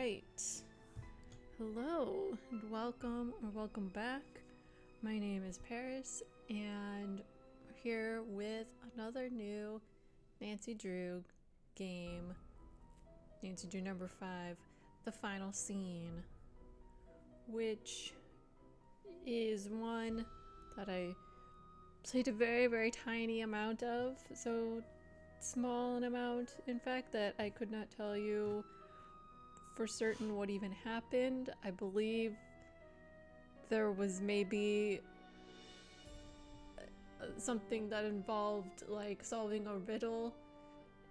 right. Hello and welcome or welcome back. My name is Paris and we're here with another new Nancy Drew game. Nancy Drew number 5, The Final Scene, which is one that I played a very tiny amount of, so small an amount in fact that I could not tell you for certain what even happened. I believe there was maybe something that involved like solving a riddle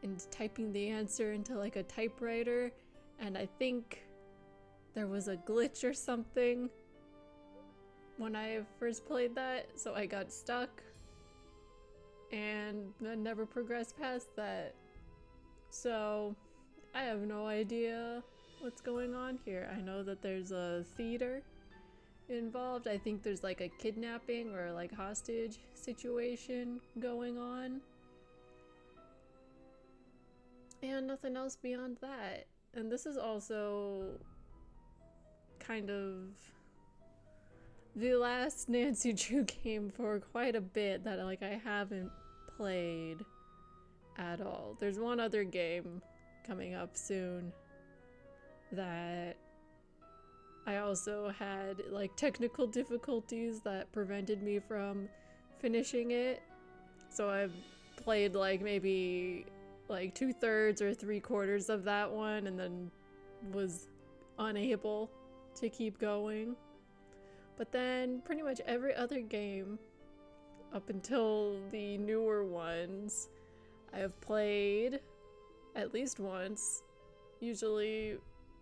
and typing the answer into like a typewriter, and I think there was a glitch or something when I first played that, so I got stuck and then never progressed past that. So I have no idea what's going on here. I know that there's a theater involved. I think there's like a kidnapping or like hostage situation going on. And nothing else beyond that. And this is also kind of the last Nancy Drew game for quite a bit that like I haven't played at all. There's one other game coming up soon that I also had like technical difficulties that prevented me from finishing it. So I've played like maybe like 2/3 or 3/4 of that one and then was unable to keep going. But then pretty much every other game up until the newer ones I have played at least once, usually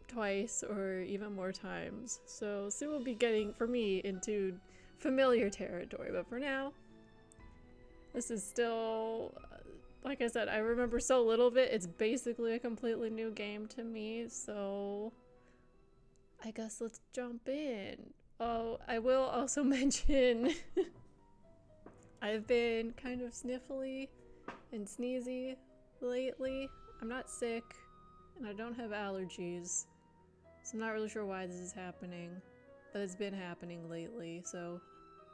twice or even more times. So soon we'll be getting, for me, into familiar territory. But for now, this is still, like I said, I remember so little of it. It's basically a completely new game to me. So I guess let's jump in. Oh, I will also mention I've been kind of sniffly and sneezy lately. I'm not sick and I don't have allergies. So I'm not really sure why this is happening, but it's been happening lately, so,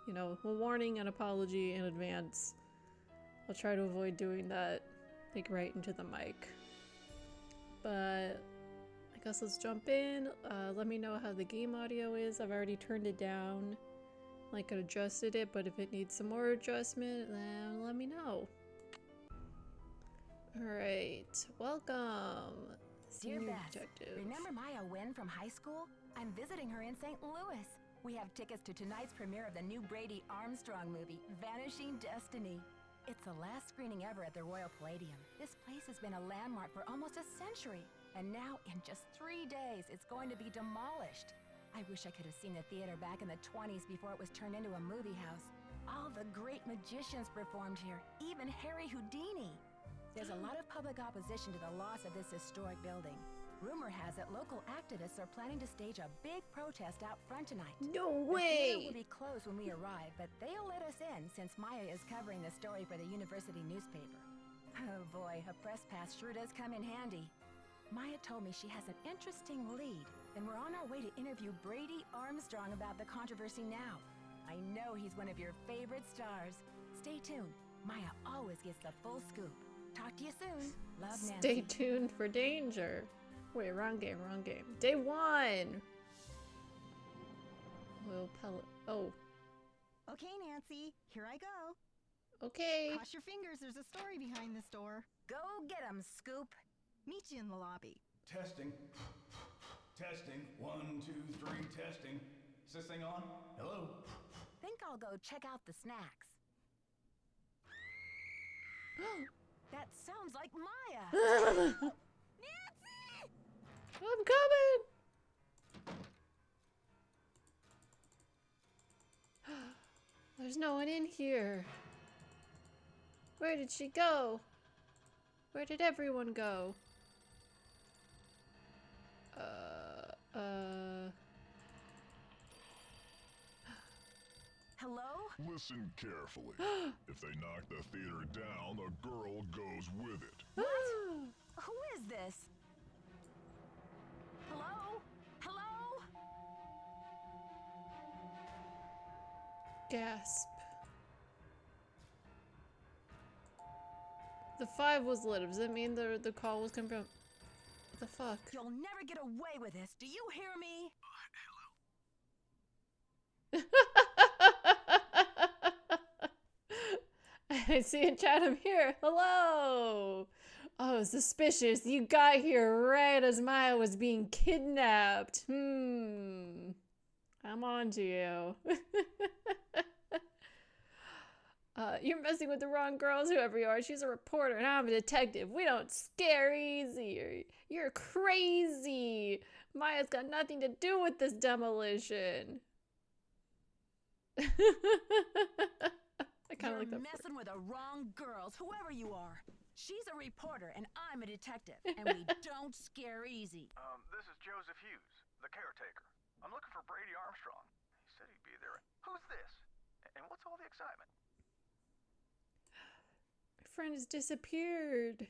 you know, a warning and apology in advance. I'll try to avoid doing that, like right into the mic. But I guess let's jump in. Let me know how the game audio is. I've already turned it down, like adjusted it, but if it needs some more adjustment, then let me know. Alright, welcome. Dear Senior Bess, detective. remember Maya Wynn from high school? I'm visiting her in St. Louis. We have tickets to tonight's premiere of the new Brady Armstrong movie, Vanishing Destiny. It's the last screening ever at the Royal Palladium. This place has been a landmark for almost a century, and now in just 3 days, it's going to be demolished. I wish I could have seen the theater back in the 20s before it was turned into a movie house. All the great magicians performed here, even Harry Houdini. There's a lot of public opposition to the loss of this historic building. Rumor has it local activists are planning to stage a big protest out front tonight. No The theater way! will be closed when we arrive, but they'll let us in since Maya is covering the story for the university newspaper. Oh boy, a press pass sure does come in handy. Maya told me she has an interesting lead, and we're on our way to interview Brady Armstrong about the controversy now. I know he's one of your favorite stars. Stay tuned. Maya always gets the full scoop. Talk to you soon. Love, Nancy. Stay tuned for danger. Wait, wrong game, wrong game. Day 1! Will pellet. Oh, Okay, Nancy, here I go. okay. Cross your fingers, there's a story behind this door. Go get 'em, Scoop. Meet you in the lobby. Testing. Testing. 1, 2, 3, testing. Is this thing on? Hello? Think I'll go check out the snacks. That sounds like Maya. Nancy! I'm coming! There's no one in here. Where did she go? Where did everyone go? Hello? Listen carefully. If they knock the theater down, the girl goes with it. Who is this? Hello? Hello? Gasp. The 5 was lit. Does that mean the call was coming from... What the fuck? You'll never get away with this. Do you hear me? I see a chat. I'm here. Hello. Oh, suspicious. You got here right as Maya was being kidnapped. I'm on to you. You're messing with the wrong girls, whoever you are. She's a reporter and I'm a detective. We don't scare easy. You're crazy. Maya's got nothing to do with this demolition. I kind of like that. You're messing with the wrong girls, whoever you are. She's a reporter and I'm a detective, and we don't scare easy. This is Joseph Hughes, the caretaker. I'm looking for Brady Armstrong. He said he'd be there. Who's this? And what's all the excitement? My friend has disappeared.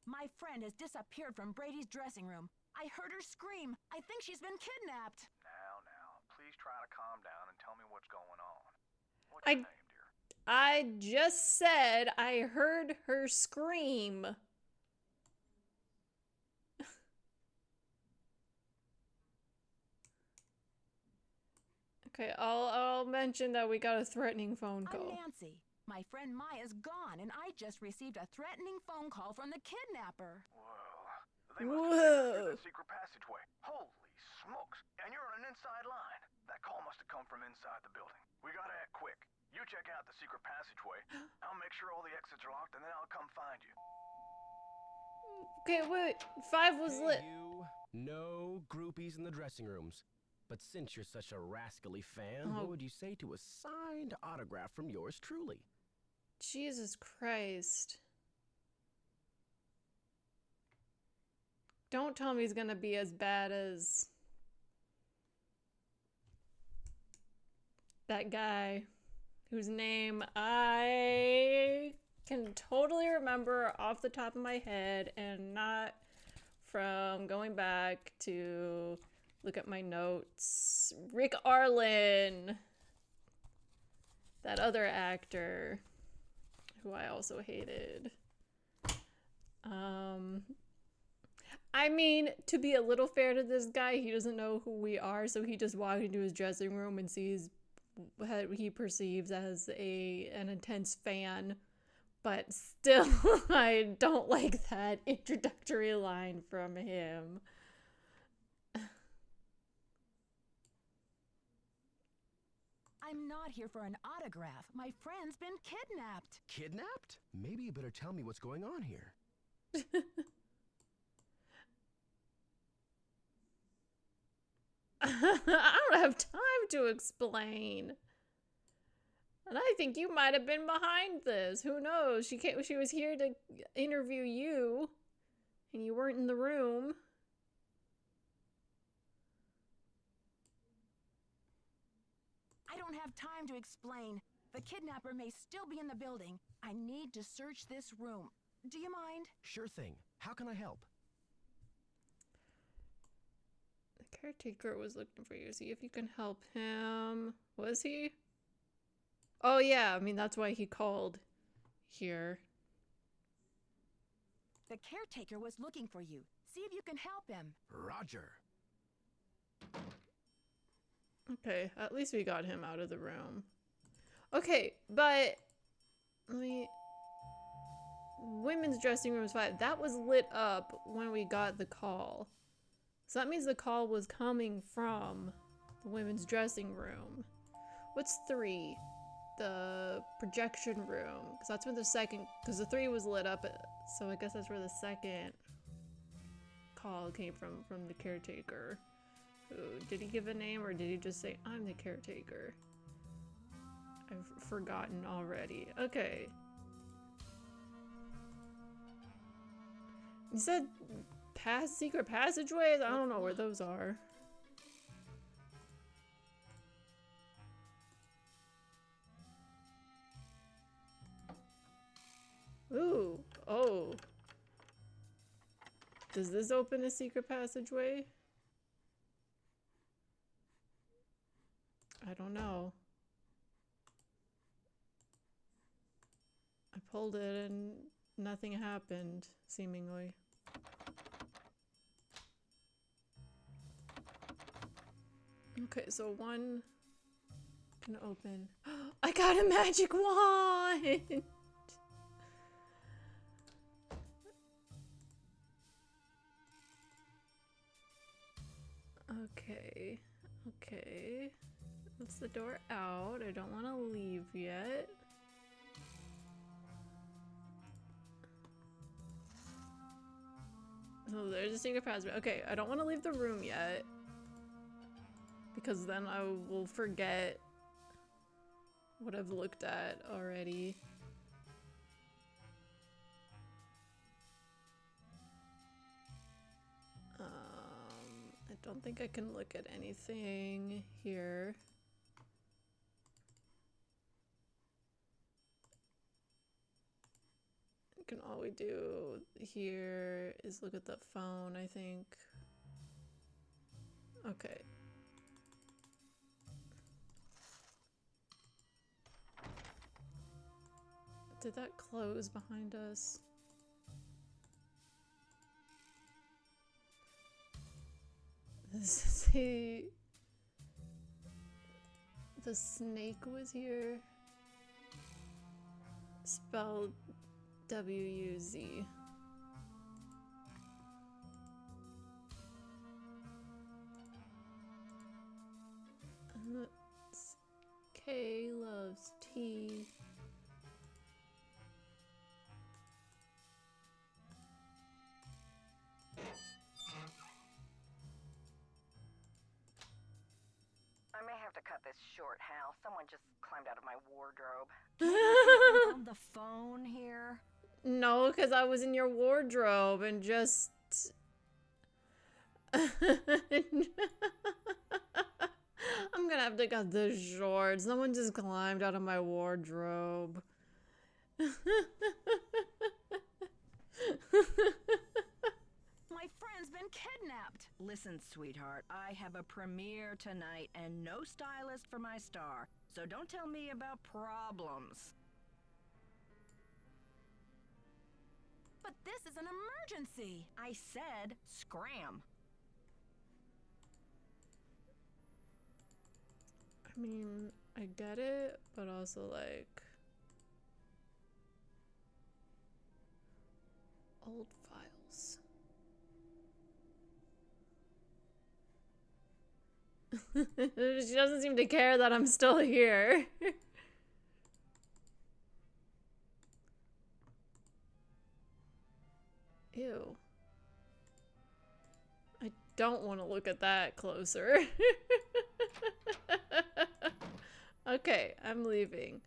My friend has disappeared from Brady's dressing room. I heard her scream. I think she's been kidnapped. Now, please try to calm down and tell me what's going on. What's your name, dear? I just said I heard her scream. Okay, I'll mention that we got a threatening phone call. I'm Nancy. My friend Maya's gone, and I just received a threatening phone call from the kidnapper. Whoa. They must have taken through that secret passageway. Holy smokes. And you're on an inside line. That call must have come from inside the building. We gotta act quick. You check out the secret passageway. I'll make sure all the exits are locked, and then I'll come find you. Okay, wait. 5 was lit. You, no groupies in the dressing rooms. But since you're such a rascally fan, what would you say to a signed autograph from yours truly? Jesus Christ. Don't tell me he's gonna be as bad as that guy whose name I can totally remember off the top of my head and not from going back to look at my notes. Rick Arlen. That other actor who I also hated. I mean, to be a little fair to this guy, he doesn't know who we are, so he just walked into his dressing room and sees what he perceives as an intense fan. But still, I don't like that introductory line from him. I'm not here for an autograph. My friend's been kidnapped. Kidnapped? Maybe you better tell me what's going on here. I don't have time to explain. And I think you might have been behind this. Who knows? She was here to interview you, and you weren't in the room. I don't have time to explain. The kidnapper may still be in the building. I need to search this room. Do you mind? Sure thing. How can I help? The caretaker was looking for you. See if you can help him. Was he? Oh yeah, I mean that's why he called here. The caretaker was looking for you. See if you can help him. Roger. Okay, at least we got him out of the room. Okay, but women's dressing room is 5. That was lit up when we got the call. So that means the call was coming from the women's dressing room. What's 3? The projection room. Because that's where the second... Because the 3 was lit up. So I guess that's where the second call came from the caretaker. Ooh, did he give a name or did he just say, I'm the caretaker? I've forgotten already. Okay. You said secret passageways? I don't know where those are. Ooh. Oh. Does this open a secret passageway? I don't know. I pulled it and nothing happened, seemingly. Okay, so one can open. I got a magic wand! Okay, okay. That's the door out. I don't want to leave yet. So there's a secret passageway. Okay, I don't want to leave the room yet. Because then I will forget what I've looked at already. I don't think I can look at anything here. All we do here is look at the phone, I think. Okay. Did that close behind us? This is the snake was here. Spelled W-U-Z. And that's K loves T. I may have to cut this short, Hal. Someone just climbed out of my wardrobe. On the phone here. No, because I was in your wardrobe and just... I'm gonna have to cut this short. Someone just climbed out of my wardrobe. My friend's been kidnapped. Listen, sweetheart, I have a premiere tonight and no stylist for my star, so don't tell me about problems. But this is an emergency. I said scram. I mean, I get it, but also like... old files. She doesn't seem to care that I'm still here. Ew. I don't want to look at that closer. Okay, I'm leaving.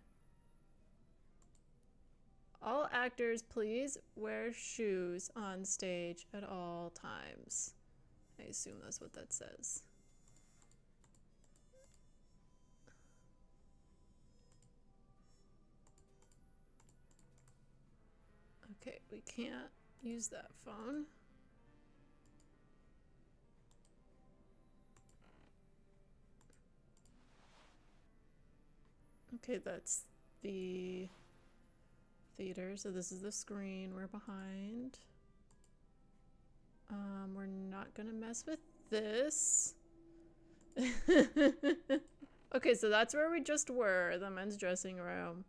All actors, please wear shoes on stage at all times. I assume that's what that says. Okay, we can't use that phone. Okay, that's the theater. So this is the screen we're behind. We're not gonna mess with this. Okay, so that's where we just were, the men's dressing room.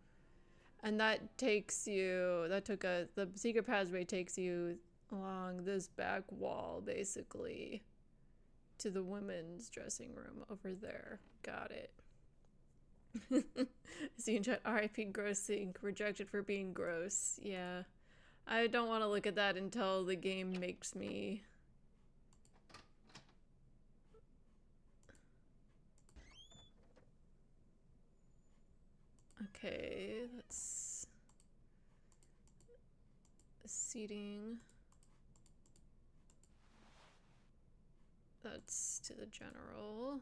And that takes you, the secret passageway takes you along this back wall, basically, to the women's dressing room over there. Got it. Scene R.I.P. Grossing, rejected for being gross. Yeah. I don't want to look at that until the game makes me... Okay, that's... seating. That's to the general.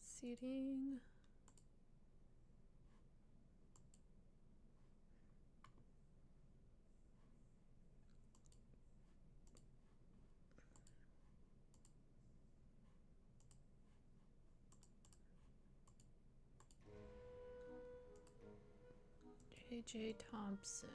Seating. J.J. Thompson.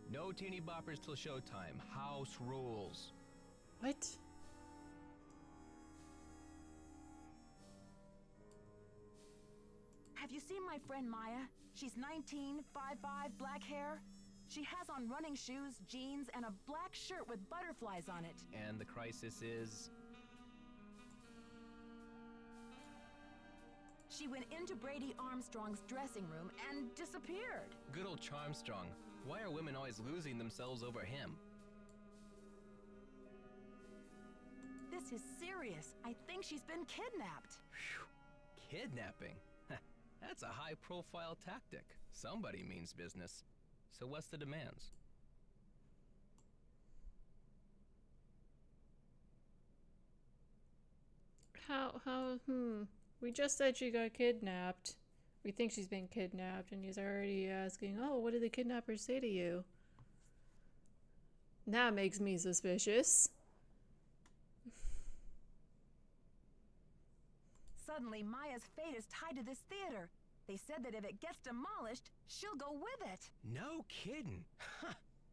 No teeny boppers till showtime. House rules. What? Have you seen my friend Maya? She's 19, 5'5", black hair. She has on running shoes, jeans, and a black shirt with butterflies on it. And the crisis is... She went into Brady Armstrong's dressing room and disappeared. Good old Charmstrong. Why are women always losing themselves over him? This is serious. I think she's been kidnapped. Phew. Kidnapping? That's a high-profile tactic. Somebody means business. So what's the demands? We just said she got kidnapped. We think she's been kidnapped, and he's already asking, oh, what did the kidnappers say to you? That makes me suspicious. Suddenly, Maya's fate is tied to this theater. They said that if it gets demolished, she'll go with it. No kidding.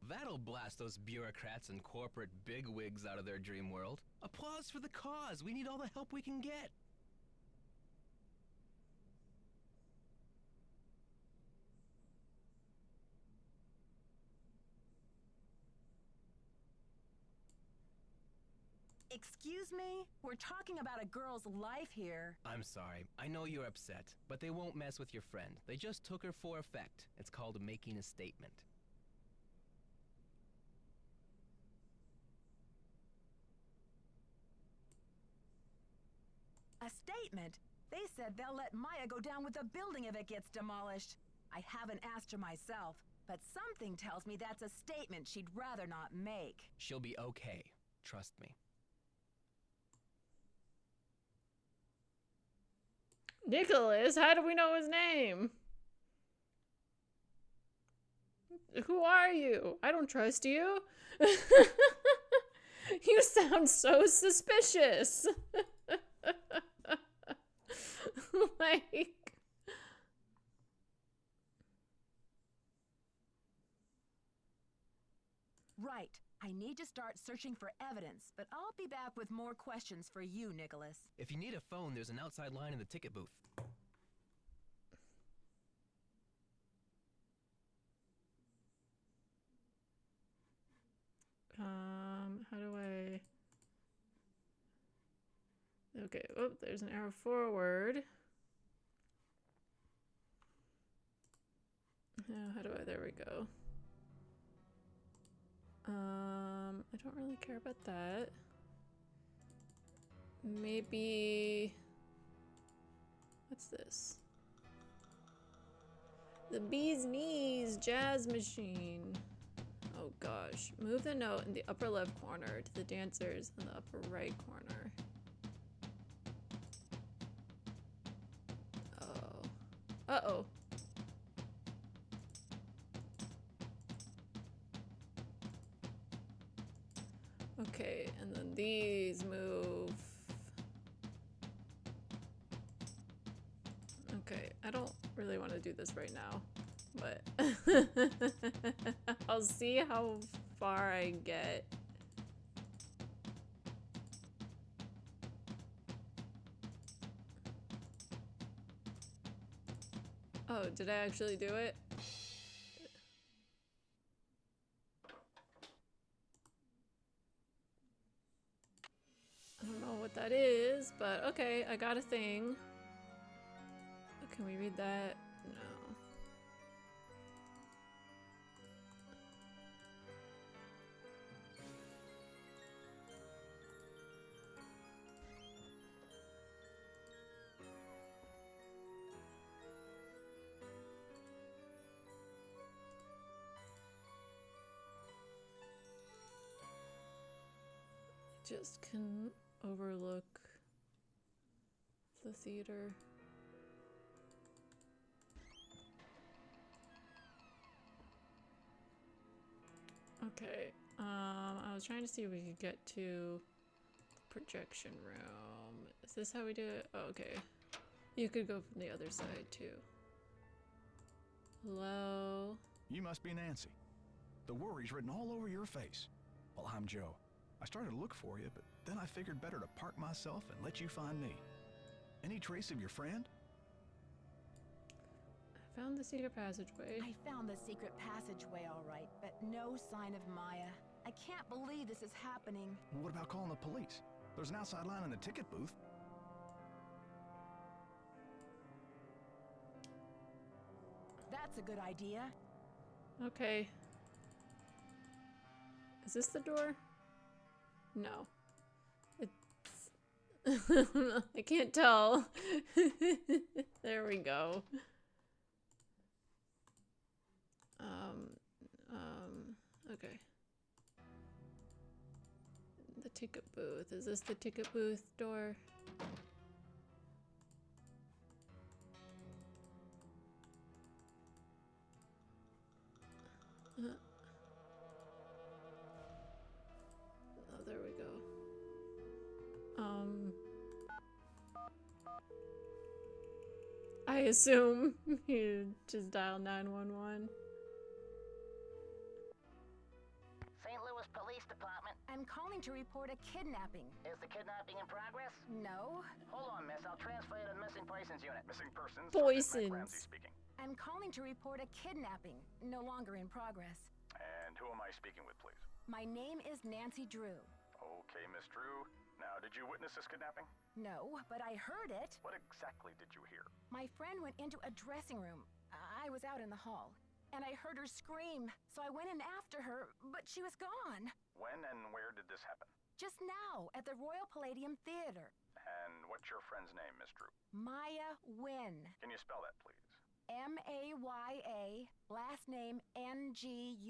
That'll blast those bureaucrats and corporate bigwigs out of their dream world. Applause for the cause. We need all the help we can get. Excuse me? We're talking about a girl's life here. I'm sorry. I know you're upset, but they won't mess with your friend. They just took her for effect. It's called making a statement. A statement? They said they'll let Maya go down with the building if it gets demolished. I haven't asked her myself, but something tells me that's a statement she'd rather not make. She'll be okay. Trust me. Nicholas? How do we know his name? Who are you? I don't trust you. You sound so suspicious. Like... Right. I need to start searching for evidence, but I'll be back with more questions for you, Nicholas. If you need a phone, there's an outside line in the ticket booth. How do I... Okay, oh, there's an arrow forward. How do I... There we go. I don't really care about that. Maybe... What's this? The bee's knees jazz machine. Oh gosh. Move the note in the upper left corner to the dancers in the upper right corner. Oh. Uh-oh. Okay, and then these move. Okay, I don't really want to do this right now, but I'll see how far I get. Oh, did I actually do it? I don't know what that is, but okay, I got a thing. Can we read that? No. Just can overlook the theater. Okay. I was trying to see if we could get to the projection room. Is this how we do it? Oh, okay. You could go from the other side too. Hello? You must be Nancy. The worry's written all over your face. Well, I'm Joe. I started to look for you, but then I figured better to park myself and let you find me. Any trace of your friend? I found the secret passageway. I found the secret passageway all right, but no sign of Maya. I can't believe this is happening. What about calling the police? There's an outside line in the ticket booth. That's a good idea. Okay. Is this the door? No. It's... I can't tell. There we go. Okay. The ticket booth. Is this the ticket booth door? Oh, there we go. I assume you just dial 911. St. Louis Police Department. I'm calling to report a kidnapping. Is the kidnapping in progress? No. Hold on, miss. I'll transfer you to the missing persons unit. Missing persons? Poisons. Matt Ramsey speaking. I'm calling to report a kidnapping. No longer in progress. And who am I speaking with, please? My name is Nancy Drew. Okay, Miss Drew. Now, did you witness this kidnapping? No, but I heard it. What exactly did you hear? My friend went into a dressing room. I was out in the hall. And I heard her scream, so I went in after her, but she was gone. When and where did this happen? Just now, at the Royal Palladium Theater. And what's your friend's name, Miss Drew? Maya Wynn. Can you spell that, please? M-A-Y-A, last name N-G-U-Y-E-N.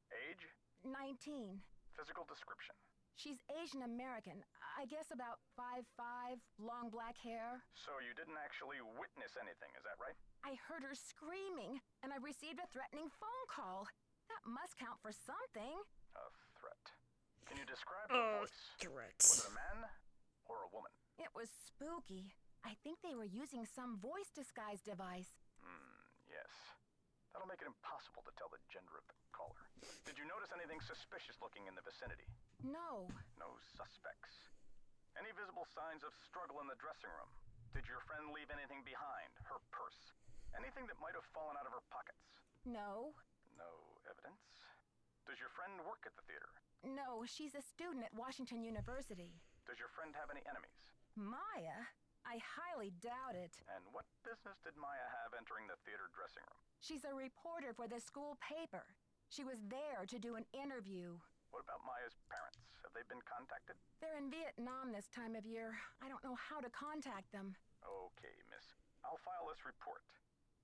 Age? 19. Physical description? She's Asian American. I guess about 5'5", long black hair. So you didn't actually witness anything, is that right? I heard her screaming, and I received a threatening phone call. That must count for something. A threat. Can you describe the voice? Threats. Was it a man or a woman? It was spooky. I think they were using some voice disguise device. Yes. That'll make it impossible to tell the gender of the caller. Did you notice anything suspicious looking in the vicinity? No. No suspects. Any visible signs of struggle in the dressing room? Did your friend leave anything behind? Her purse? Anything that might have fallen out of her pockets? No. No evidence. Does your friend work at the theater? No, she's a student at Washington University. Does your friend have any enemies? Maya? I highly doubt it. And what business did Maya have entering the theater dressing room? She's a reporter for the school paper. She was there to do an interview. What about Maya's parents? Have they been contacted? They're in Vietnam this time of year. I don't know how to contact them. Okay, miss. I'll file this report.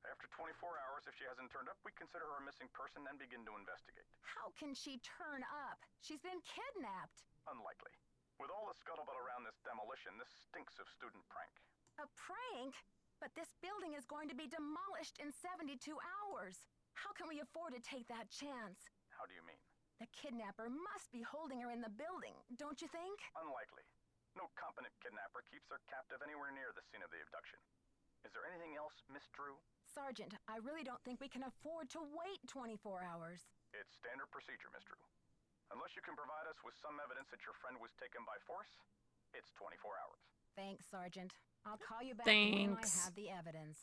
After 24 hours, if she hasn't turned up, we consider her a missing person and begin to investigate. How can she turn up? She's been kidnapped. Unlikely. With all the scuttlebutt around this demolition, this stinks of student prank. A prank? But this building is going to be demolished in 72 hours. How can we afford to take that chance? How do you mean? The kidnapper must be holding her in the building, don't you think? Unlikely. No competent kidnapper keeps their captive anywhere near the scene of the abduction. Is there anything else, Miss Drew? Sergeant, I really don't think we can afford to wait 24 hours. It's standard procedure, Miss Drew. Unless you can provide us with some evidence that your friend was taken by force, it's 24 hours. Thanks, Sergeant. I'll call you back when I Thanks. have the evidence.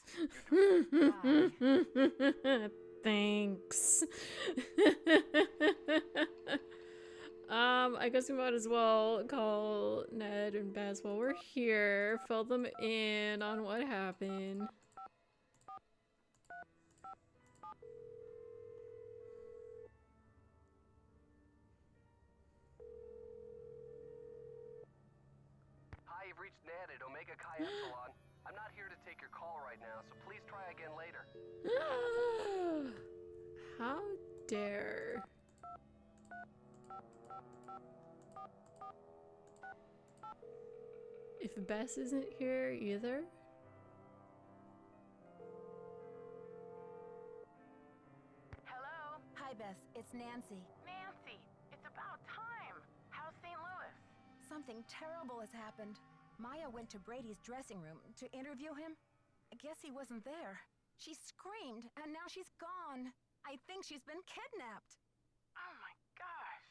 Bye. Thanks. I guess we might as well call Ned and Baz while we're here. Fill them in on what happened. Hi, you've reached Ned at Omega Chi Epsilon. I'm not here to take your call right now, so please try again later. How dare. If Bess isn't here either. Hello? Hi, Bess. It's Nancy. Nancy, it's about time. How's St. Louis? Something terrible has happened. Maya went to Brady's dressing room to interview him. I guess he wasn't there. She screamed, and now she's gone. I think she's been kidnapped. Oh my gosh.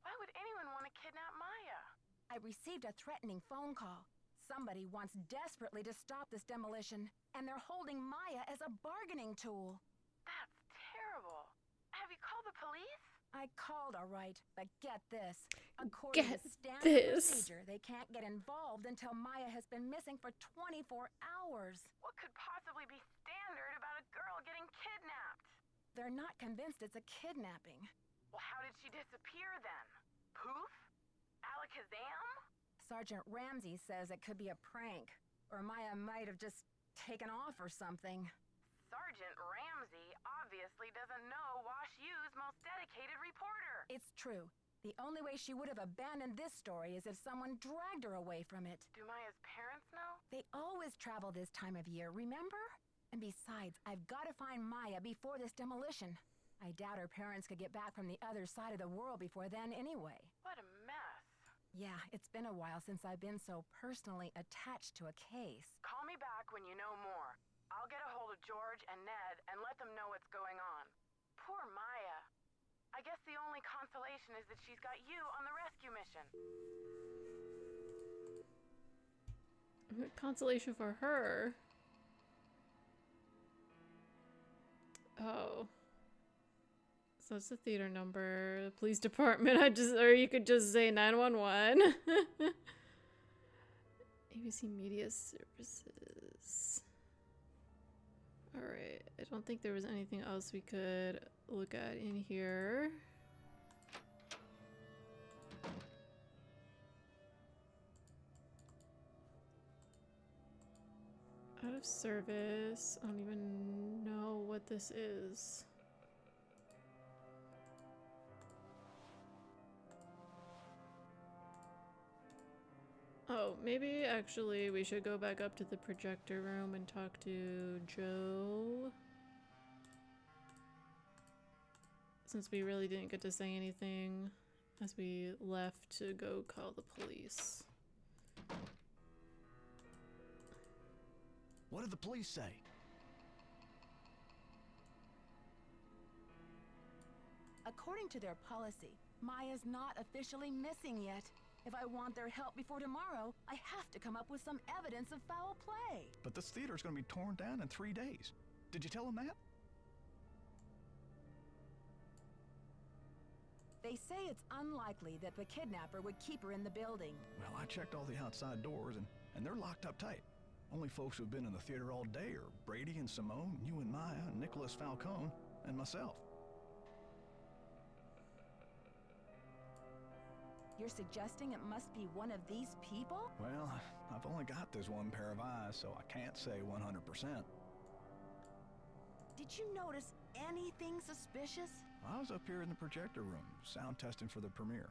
Why would anyone want to kidnap Maya? I received a threatening phone call. Somebody wants desperately to stop this demolition, and they're holding Maya as a bargaining tool. That's terrible. Have you called the police? I called, all right, but get this. According to standard procedure, they can't get involved until Maya has been missing for 24 hours. What could possibly be standard about a girl getting kidnapped? They're not convinced it's a kidnapping. Well, how did she disappear then? Poof? Alakazam? Sergeant Ramsey says it could be a prank, or Maya might have just taken off or something. Sergeant Ramsey obviously doesn't know Wash U's most dedicated reporter. It's true. The only way she would have abandoned this story is if someone dragged her away from it. Do Maya's parents know? They always travel this time of year, remember? And besides, I've got to find Maya before this demolition. I doubt her parents could get back from the other side of the world before then anyway. What a mess. Yeah, it's been a while since I've been so personally attached to a case. Call me back when you know more. I'll get a hold of George and Ned and let them know what's going on. Poor Maya. I guess the only consolation is that she's got you on the rescue mission. Consolation for her. Oh. So it's the theater number, police department. Or you could just say 911. ABC Media Services. Alright, I don't think there was anything else we could look at in here. Out of service. I don't even know what this is. Oh, maybe actually we should go back up to the projector room and talk to Joe. Since we really didn't get to say anything as we left to go call the police. What did the police say? According to their policy, Maya's not officially missing yet. If I want their help before tomorrow, I have to come up with some evidence of foul play. But this theater's gonna be torn down in 3 days. Did you tell them that? They say it's unlikely that the kidnapper would keep her in the building. Well, I checked all the outside doors, and they're locked up tight. Only folks who've been in the theater all day are Brady and Simone, you and Maya, Nicholas Falcone, and myself. You're suggesting it must be one of these people? Well, I've only got this one pair of eyes, so I can't say 100%. Did you notice anything suspicious? I was up here in the projector room, sound testing for the premiere.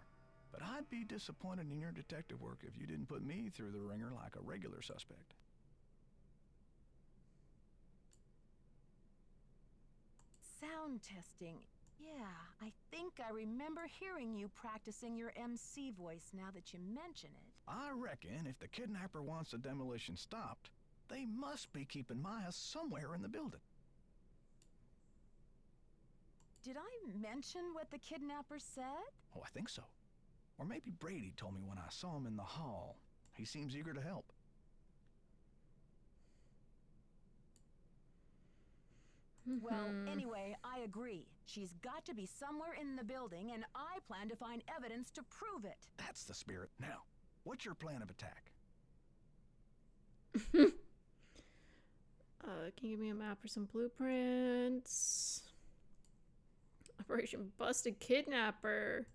But I'd be disappointed in your detective work if you didn't put me through the ringer like a regular suspect. Sound testing. Yeah, I think I remember hearing you practicing your MC voice now that you mention it. I reckon if the kidnapper wants the demolition stopped, they must be keeping Maya somewhere in the building. Did I mention what the kidnapper said? Oh, I think so. Or maybe Brady told me when I saw him in the hall. He seems eager to help. Well, anyway, I agree. She's got to be somewhere in the building, and I plan to find evidence to prove it. That's the spirit. Now, what's your plan of attack? Can you give me a map or some blueprints? Operation Busted Kidnapper.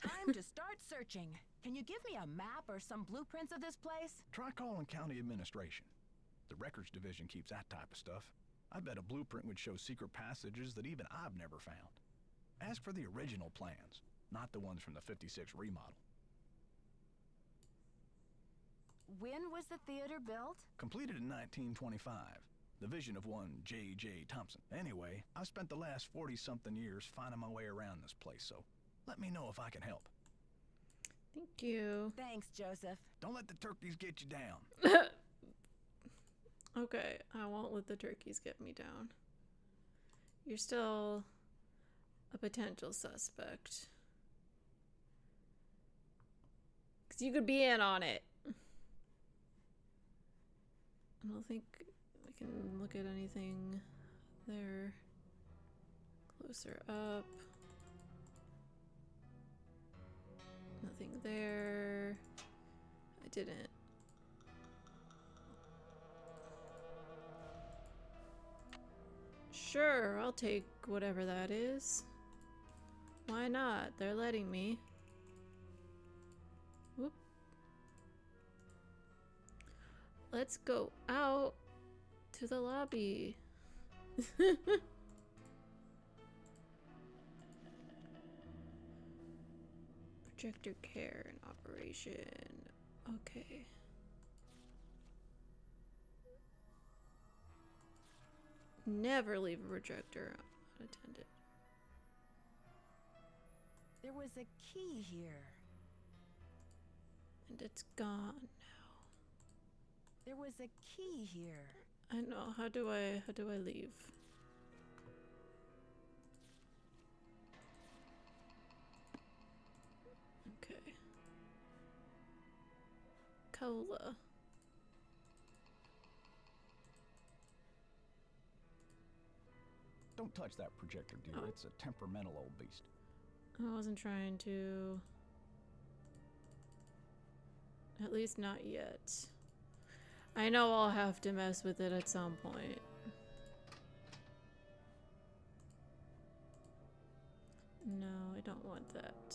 Time to start searching. Can you give me a map or some blueprints of this place? Try calling county administration. The records division keeps that type of stuff. I bet a blueprint would show secret passages that even I've never found. Ask for the original plans, not the ones from the 56 remodel. When was the theater built? Completed in 1925. The vision of one J.J. Thompson. Anyway, I've spent the last 40-something years finding my way around this place, so let me know if I can help. Thank you. Thanks, Joseph. Don't let the turkeys get you down. Okay, I won't let the turkeys get me down. You're still a potential suspect. Because you could be in on it. I don't think I can look at anything there. Closer up. Nothing there. I didn't. Sure, I'll take whatever that is. Why not? They're letting me. Whoop. Let's go out to the lobby. Projector care and operation. Okay. Never leave a projector unattended. There was a key here. And it's gone now. There was a key here. I know. How do I leave? Okay. Cola. Don't touch that projector, dear. Oh. It's a temperamental old beast. I wasn't trying to. At least not yet. I know I'll have to mess with it at some point. No, I don't want that.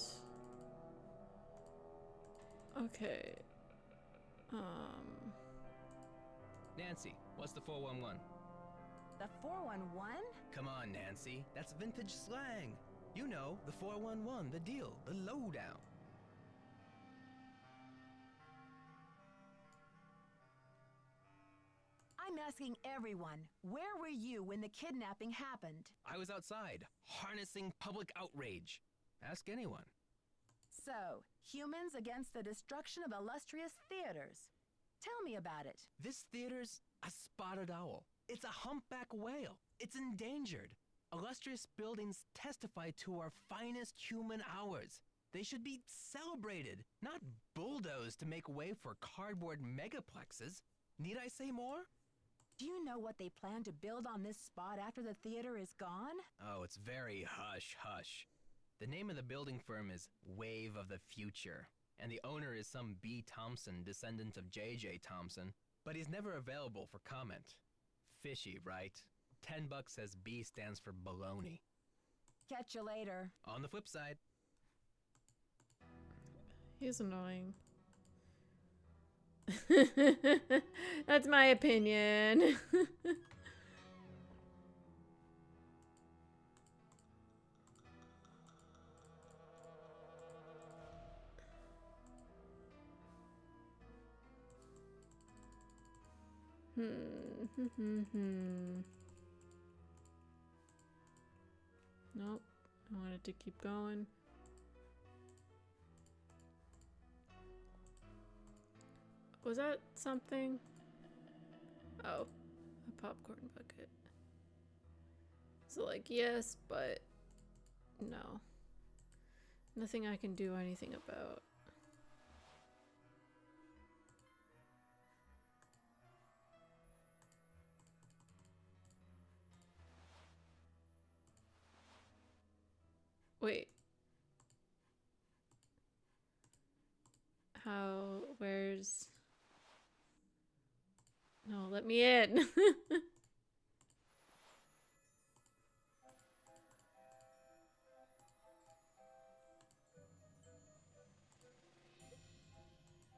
Okay. Nancy, what's the 411? The 411? Come on, Nancy. That's vintage slang. You know, the 411, the deal, the lowdown. I'm asking everyone, where were you when the kidnapping happened? I was outside, harnessing public outrage. Ask anyone. So, humans against the destruction of illustrious theaters. Tell me about it. This theater's a spotted owl. It's a humpback whale. It's endangered. Illustrious buildings testify to our finest human hours. They should be celebrated, not bulldozed to make way for cardboard megaplexes. Need I say more? Do you know what they plan to build on this spot after the theater is gone? Oh, it's very hush-hush. The name of the building firm is Wave of the Future, and the owner is some B. Thompson, descendant of J.J. Thompson, but he's never available for comment. Fishy, right? $10 says B stands for baloney. Catch you later. On the flip side. He's annoying. That's my opinion. Nope. I wanted to keep going. Was that something? Oh, a popcorn bucket. So like, yes, but no. Nothing I can do anything about. Wait. How, where's... No, let me in.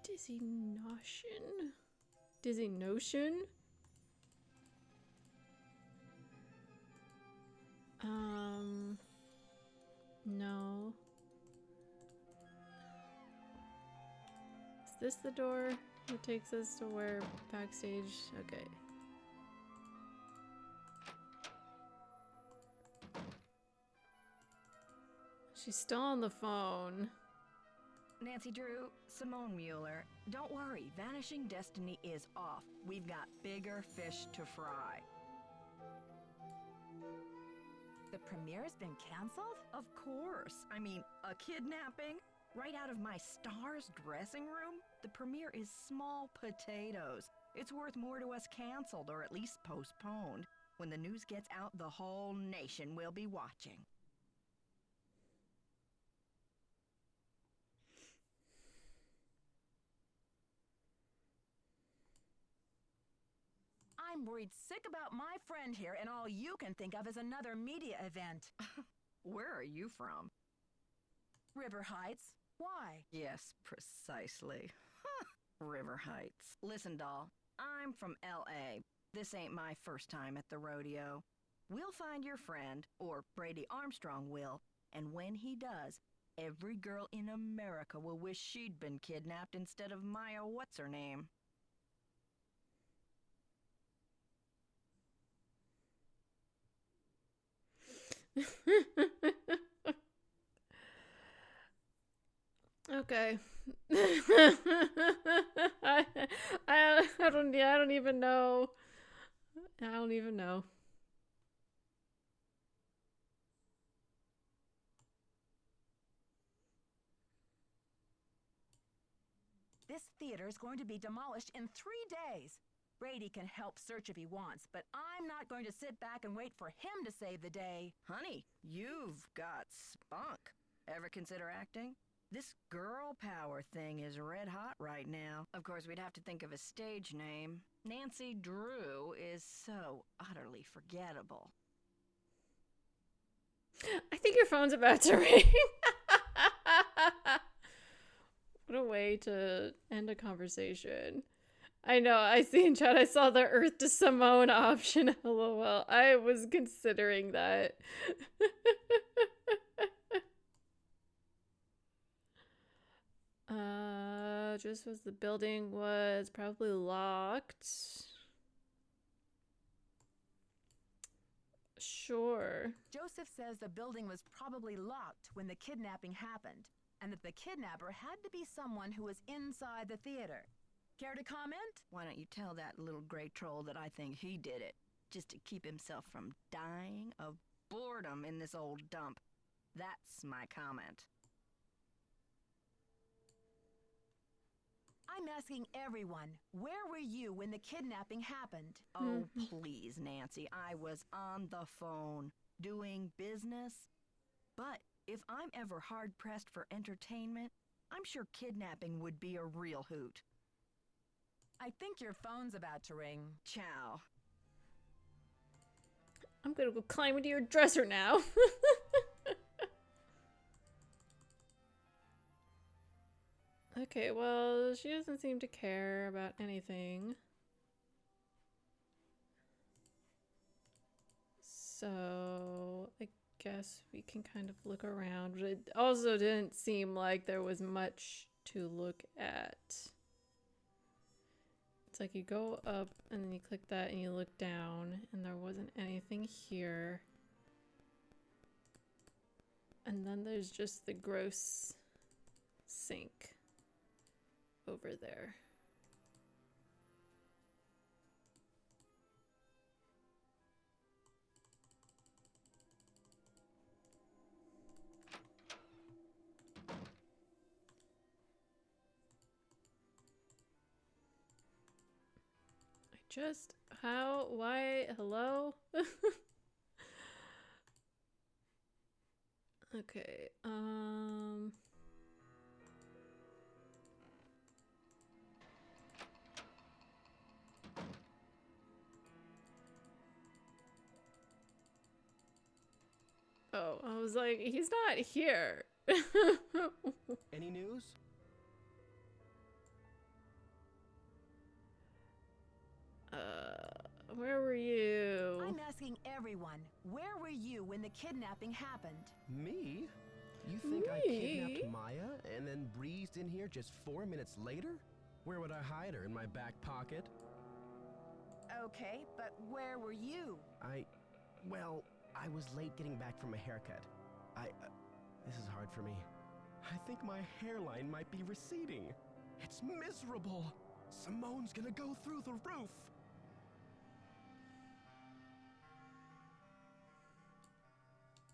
Dizzy notion? Dizzy notion? No. Is this the door that takes us to where backstage? Okay. She's still on the phone. Nancy Drew, Simone Mueller, don't worry, Vanishing Destiny is off. We've got bigger fish to fry. The premiere's been canceled? Of course. I mean, a kidnapping? Right out of my star's dressing room? The premiere is small potatoes. It's worth more to us canceled, or at least postponed. When the news gets out, the whole nation will be watching. I'm worried sick about my friend here, and all you can think of is another media event. Where are you from? River Heights. Why? Yes, precisely. River Heights. Listen, doll, I'm from L.A. This ain't my first time at the rodeo. We'll find your friend, or Brady Armstrong will, and when he does, every girl in America will wish she'd been kidnapped instead of Maya what's-her-name. Okay. I don't even know. I don't even know. This theater is going to be demolished in 3 days. Brady can help search if he wants, but I'm not going to sit back and wait for him to save the day. Honey, you've got spunk. Ever consider acting? This girl power thing is red hot right now. Of course, we'd have to think of a stage name. Nancy Drew is so utterly forgettable. I think your phone's about to ring. What a way to end a conversation. I know, I see in chat, I saw the Earth to Simone option. LOL. I was considering that. Just as the building was probably locked. Sure. Joseph says the building was probably locked when the kidnapping happened, and that the kidnapper had to be someone who was inside the theater. Care to comment? Why don't you tell that little gray troll that I think he did it, just to keep himself from dying of boredom in this old dump. That's my comment. I'm asking everyone, where were you when the kidnapping happened? Oh, please, Nancy, I was on the phone, doing business. But if I'm ever hard-pressed for entertainment, I'm sure kidnapping would be a real hoot. I think your phone's about to ring. Ciao. I'm gonna go climb into your dresser now. Okay, well, she doesn't seem to care about anything. So, I guess we can kind of look around, but it also didn't seem like there was much to look at. It's like you go up and then you click that and you look down and there wasn't anything here. And then there's just the gross sink over there. Why, hello? Okay, oh, I was like, he's not here. Any news? Where were you? I'm asking everyone, where were you when the kidnapping happened? Me? You think I kidnapped Maya and then breezed in here just 4 minutes later? Where would I hide her? In my back pocket? Okay, but where were you? Well, I was late getting back from a haircut. This is hard for me. I think my hairline might be receding. It's miserable. Simone's gonna go through the roof.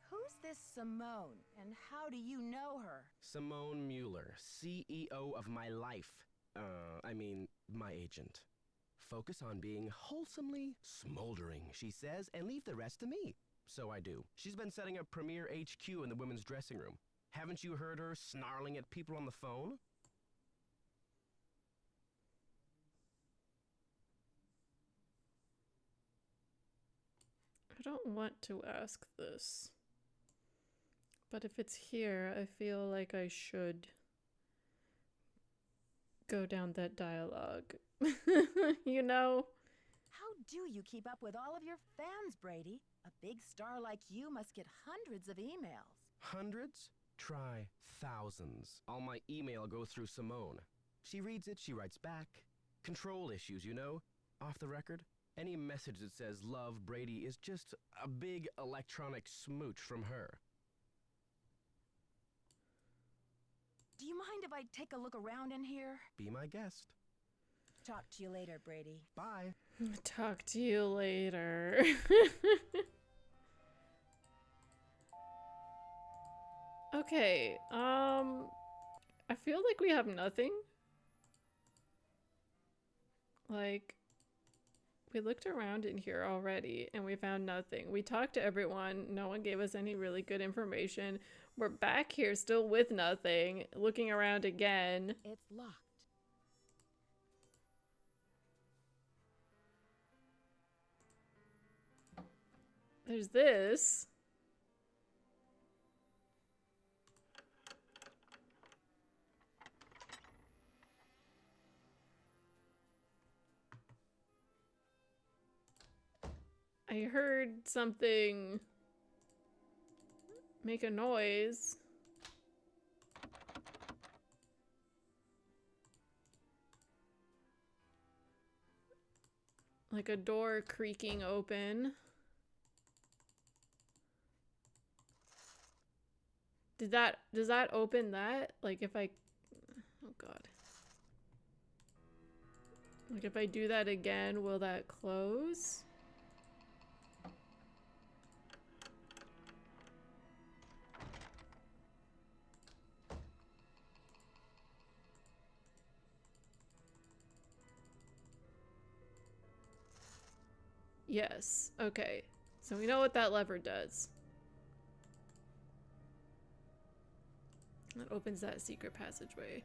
Who's this Simone, and how do you know her? Simone Mueller, CEO of my life. My agent. Focus on being wholesomely smoldering, she says, and leave the rest to me. So I do. She's been setting up Premier HQ in the women's dressing room. Haven't you heard her snarling at people on the phone? I don't want to ask this. But if it's here, I feel like I should go down that dialogue. You know? How do you keep up with all of your fans, Brady? A big star like you must get hundreds of emails. Hundreds? Try thousands. All my email goes through Simone. She reads it, she writes back. Control issues, you know? Off the record. Any message that says love Brady is just a big electronic smooch from her. Do you mind if I take a look around in here? Be my guest. Talk to you later, Brady. Bye. Talk to you later. Okay, I feel like we have nothing. Like, we looked around in here already and we found nothing. We talked to everyone. No one gave us any really good information. We're back here still with nothing, looking around again. It's locked. There's this. I heard something make a noise. Like a door creaking open. Does that open that? Like if I, oh God. Like if I do that again, will that close? Yes. Okay. So we know what that lever does. That opens that secret passageway.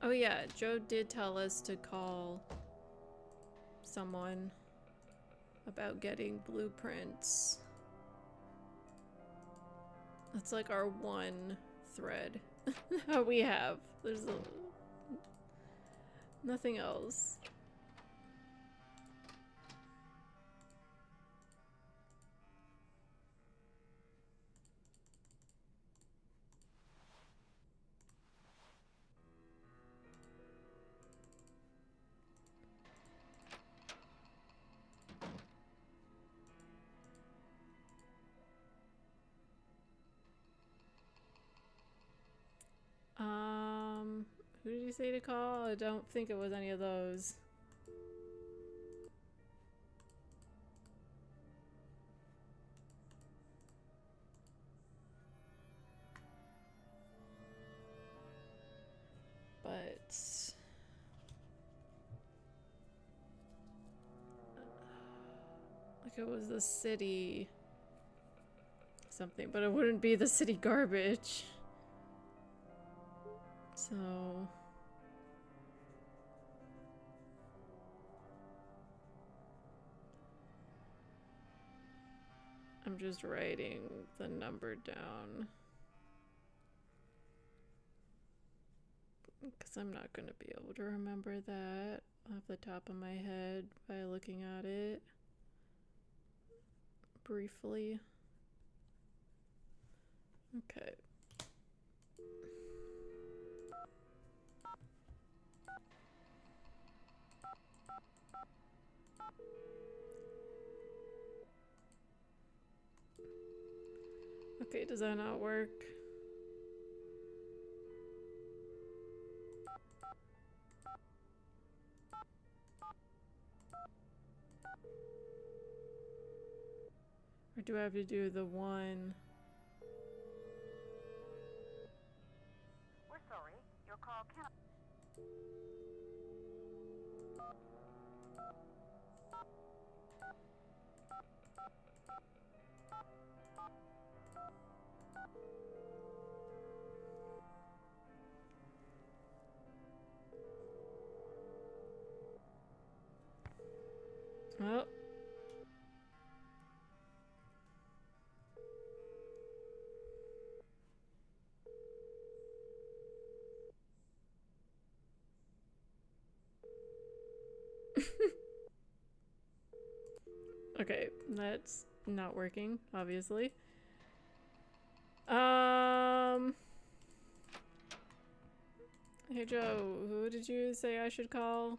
Oh yeah, Joe did tell us to call someone about getting blueprints. That's like our one thread that we have. There's nothing else. Who did you say to call? I don't think it was any of those. But like it was the city something, but it wouldn't be the city garbage. So I'm just writing the number down because I'm not going to be able to remember that off the top of my head by looking at it briefly. Okay. Okay, does that not work? Or do I have to do the one? We're sorry. Your call cannot. Oh. Okay, that's not working, obviously. Hey Joe, who did you say I should call?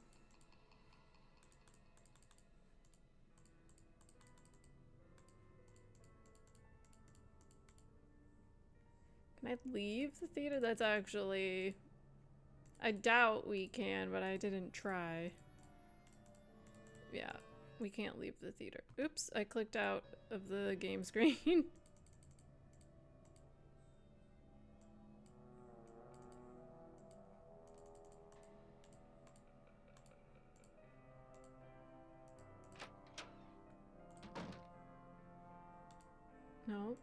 Can I leave the theater? That's actually... I doubt we can, but I didn't try. Yeah, we can't leave the theater. Oops, I clicked out of the game screen. No.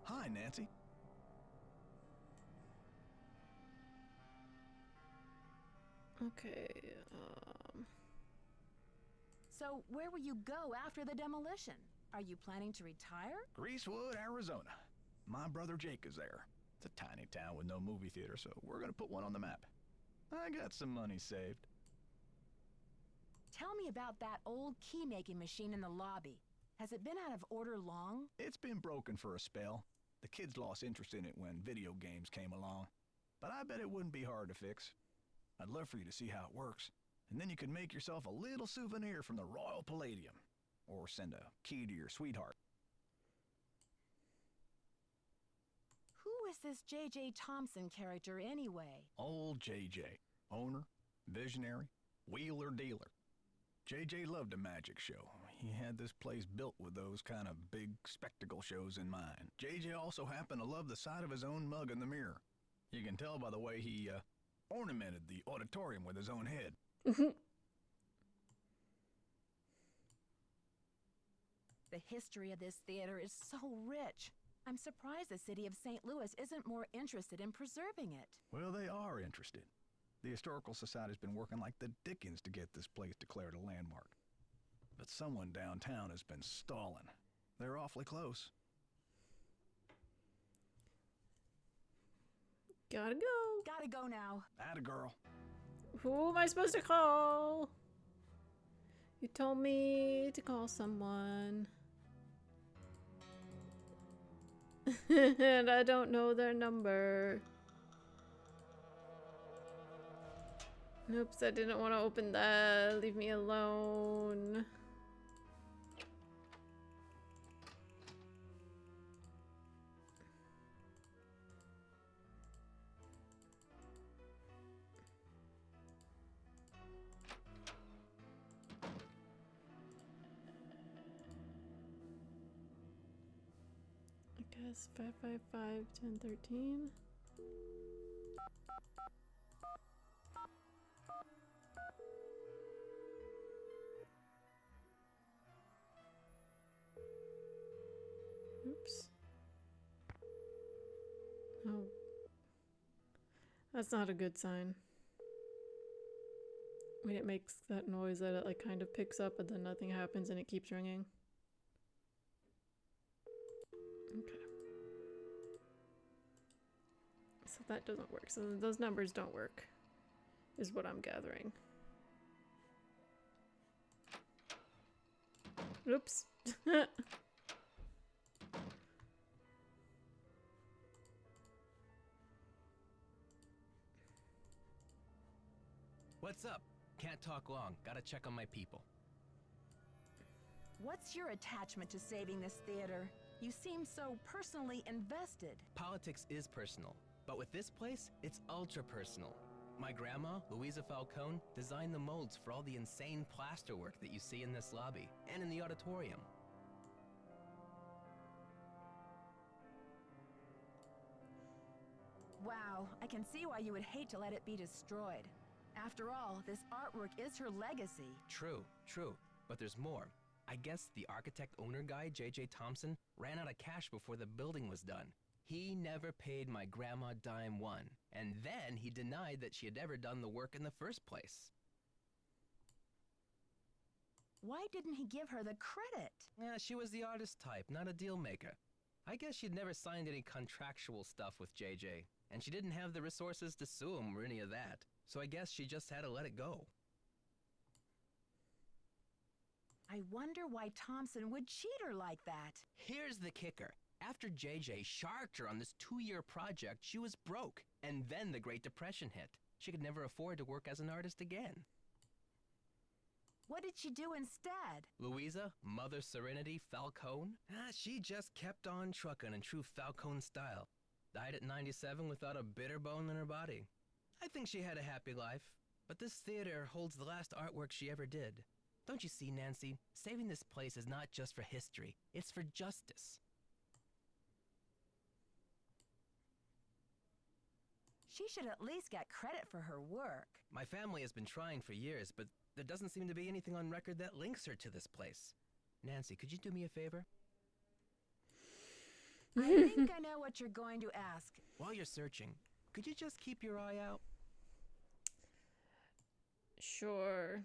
Hi, Nancy. Okay, So, where will you go after the demolition? Are you planning to retire? Greasewood, Arizona. My brother Jake is there. It's a tiny town with no movie theater, so we're gonna put one on the map. I got some money saved. Tell me about that old key-making machine in the lobby. Has it been out of order long? It's been broken for a spell. The kids lost interest in it when video games came along. But I bet it wouldn't be hard to fix. I'd love for you to see how it works. And then you could make yourself a little souvenir from the Royal Palladium. Or send a key to your sweetheart. Who is this J.J. Thompson character anyway? Old J.J. Owner, visionary, wheeler dealer. J.J. loved a magic show. He had this place built with those kind of big spectacle shows in mind. J.J. also happened to love the sight of his own mug in the mirror. You can tell by the way he ornamented the auditorium with his own head. The history of this theater is so rich. I'm surprised the city of St. Louis isn't more interested in preserving it. Well, they are interested. The Historical Society's been working like the dickens to get this place declared a landmark. But someone downtown has been stalling. They're awfully close. Gotta go. Gotta go now. Atta girl. Who am I supposed to call? You told me to call someone. And I don't know their number. Oops, I didn't want to open that. Leave me alone. I guess 555-1013. Oops. Oh. That's not a good sign. When it makes that noise that it like kind of picks up and then nothing happens and it keeps ringing. Okay. So that doesn't work. So those numbers don't work, is what I'm gathering. Oops. What's up? Can't talk long. Gotta check on my people. What's your attachment to saving this theater? You seem so personally invested. Politics is personal, but with this place, it's ultra personal. My grandma, Louisa Falcone, designed the molds for all the insane plasterwork that you see in this lobby and in the auditorium. Wow, I can see why you would hate to let it be destroyed. After all, this artwork is her legacy. True, true, but there's more. I guess the architect-owner guy, J.J. Thompson, ran out of cash before the building was done. He never paid my grandma dime one, and then he denied that she had ever done the work in the first place. Why didn't he give her the credit? Yeah, she was the artist type, not a deal maker. I guess she'd never signed any contractual stuff with JJ, and she didn't have the resources to sue him or any of that, so I guess she just had to let it go. I wonder why Thompson would cheat her like that. Here's the kicker. After JJ sharked her on this 2-year project, she was broke, and then the Great Depression hit. She could never afford to work as an artist again. What did she do instead? Louisa, Mother Serenity Falcone? She just kept on trucking in true Falcone style. Died at 97 without a bitter bone in her body. I think she had a happy life, but this theater holds the last artwork she ever did. Don't you see, Nancy? Saving this place is not just for history, it's for justice. She should at least get credit for her work. My family has been trying for years, but there doesn't seem to be anything on record that links her to this place. Nancy, could you do me a favor? I think I know what you're going to ask. While you're searching, could you just keep your eye out? Sure.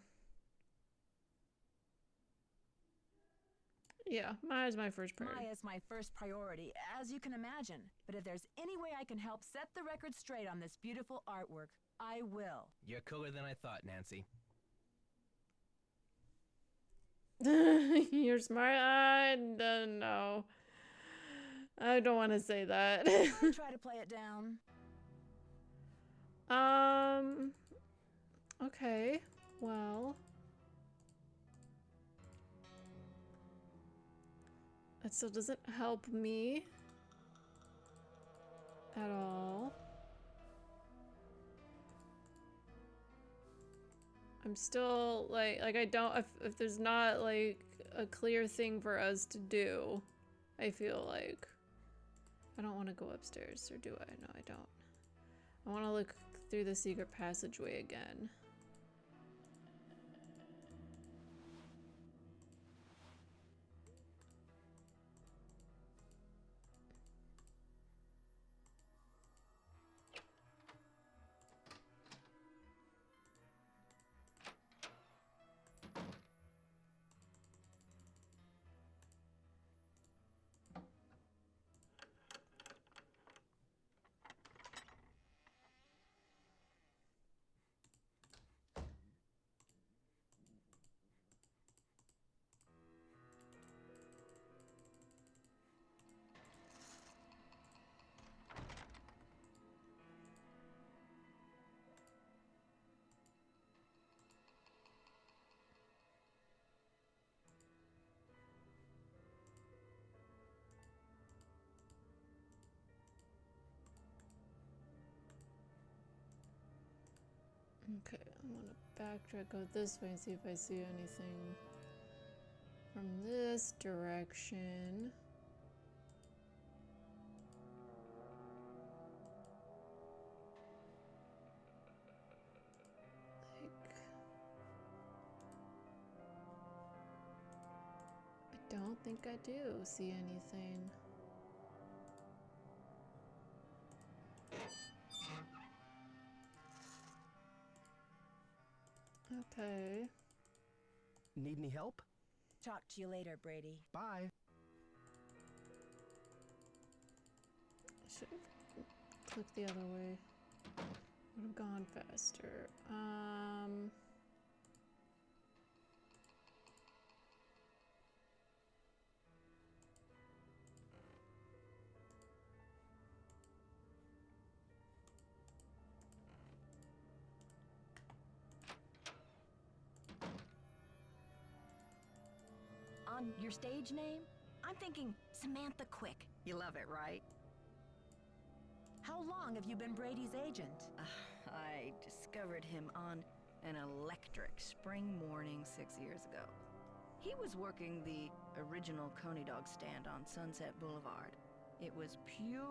Yeah, Maya's my first priority. Maya's my first priority, as you can imagine. But if there's any way I can help set the record straight on this beautiful artwork, I will. You're cooler than I thought, Nancy. You're smart. I don't know. I don't want to say that. I'll try to play it down. Okay. Well. It still doesn't help me at all. I'm still like I don't, if there's not like a clear thing for us to do, I feel like I don't want to go upstairs, or do I? No, I don't. I want to look through the secret passageway again. Okay, I'm gonna backtrack, go this way and see if I see anything from this direction. I don't think I do see anything. Okay. Need any help? Talk to you later, Brady. Bye. I should have clicked the other way. Would have gone faster. On your stage name, I'm thinking Samantha Quick. You love it, right? How long have you been Brady's agent? I discovered him on an electric spring morning 6 years ago. He was working the original Coney Dog stand on Sunset Boulevard. It was pure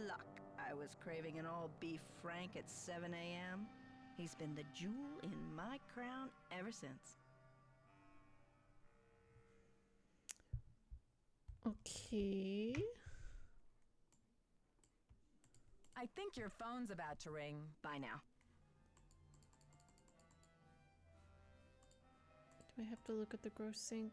luck. I was craving an all-beef frank at 7 a.m. He's been the jewel in my crown ever since. Okay. I think your phone's about to ring. Bye now. Do I have to look at the gross sink?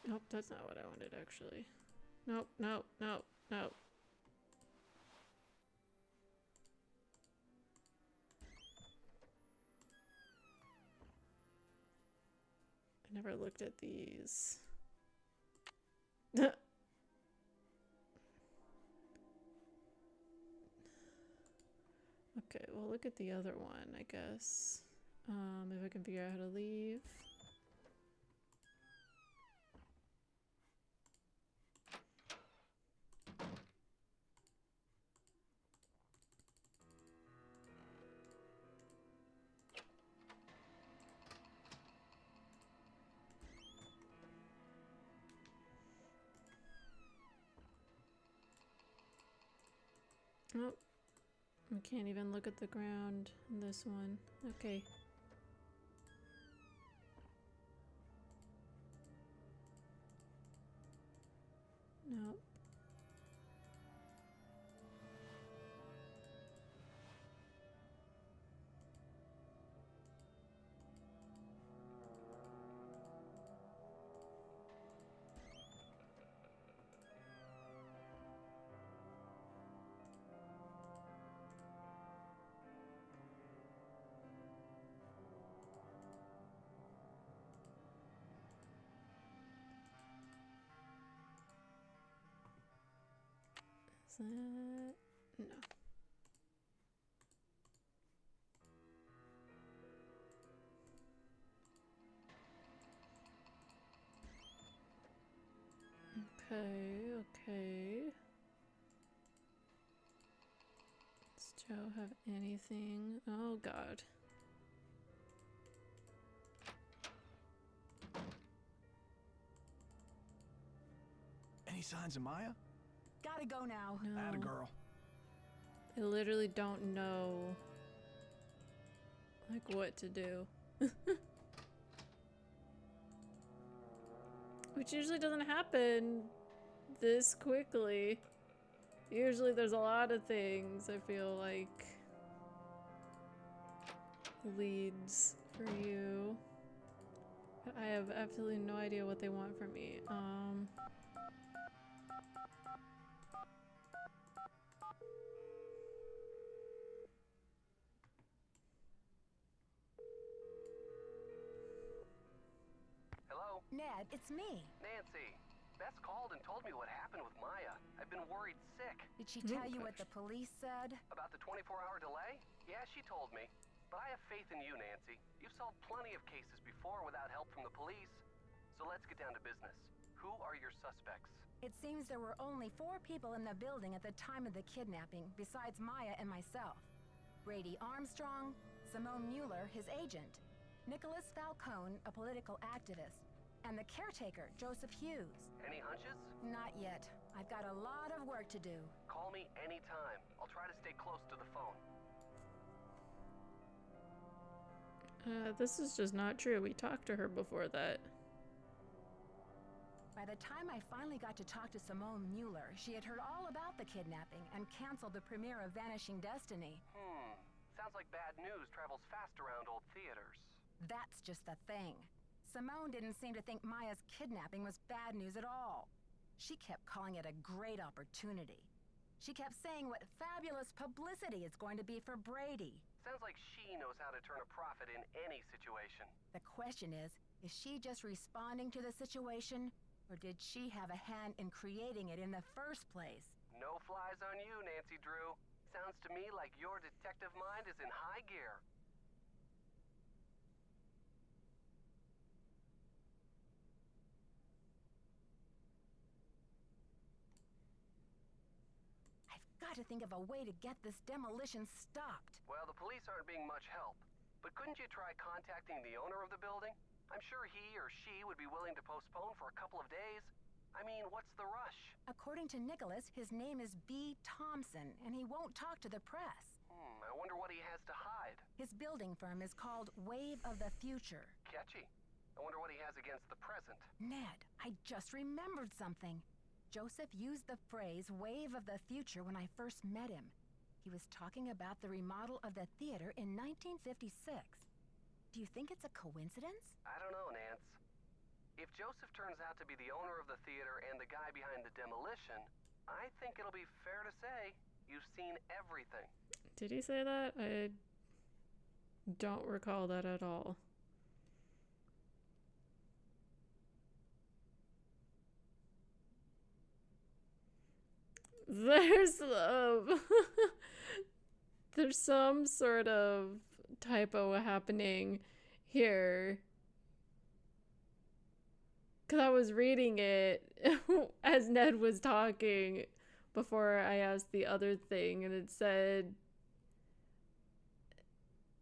Nope, that's not what I wanted actually. Nope, nope, nope, nope. I never looked at these. Okay, we'll look at the other one, I guess. If I can figure out how to leave. Oh, I can't even look at the ground in this one. Okay. Nope. Is that... no. Okay. Does Joe have anything? Oh god. Any signs of Maya? Gotta go now. No. Atta girl. I literally don't know, like, what to do. Which usually doesn't happen this quickly. Usually there's a lot of things, I feel like, leads for you. But I have absolutely no idea what they want from me. Hello? Ned, it's me. Nancy. Bess called and told me what happened with Maya. I've been worried sick. Did she tell you what the police said? About the 24-hour delay? Yeah, she told me. But I have faith in you, Nancy. You've solved plenty of cases before without help from the police. So let's get down to business. Who are your suspects? It seems there were only 4 people in the building at the time of the kidnapping, besides Maya and myself. Brady Armstrong, Simone Mueller, his agent, Nicholas Falcone, a political activist, and the caretaker, Joseph Hughes. Any hunches? Not yet. I've got a lot of work to do. Call me anytime. I'll try to stay close to the phone. This is just not true. We talked to her before that. By the time I finally got to talk to Simone Mueller, she had heard all about the kidnapping and canceled the premiere of Vanishing Destiny. Sounds like bad news travels fast around old theaters. That's just the thing. Simone didn't seem to think Maya's kidnapping was bad news at all. She kept calling it a great opportunity. She kept saying what fabulous publicity it's going to be for Brady. Sounds like she knows how to turn a profit in any situation. The question is she just responding to the situation, or did she have a hand in creating it in the first place? No flies on you, Nancy Drew. Sounds to me like your detective mind is in high gear. Got to think of a way to get this demolition stopped. Well, the police aren't being much help. But couldn't you try contacting the owner of the building? I'm sure he or she would be willing to postpone for a couple of days. I mean, what's the rush? According to Nicholas, his name is B. Thompson, and he won't talk to the press. I wonder what he has to hide. His building firm is called Wave of the Future. Catchy. I wonder what he has against the present. Ned, I just remembered something. Joseph used the phrase Wave of the Future when I first met him. He was talking about the remodel of the theater in 1956. Do you think it's a coincidence? I don't know, Nance. If Joseph turns out to be the owner of the theater and the guy behind the demolition, I think it'll be fair to say you've seen everything. Did he say that? I don't recall that at all. There's there's some sort of typo happening here. 'Cause I was reading it as Ned was talking before I asked the other thing, and it said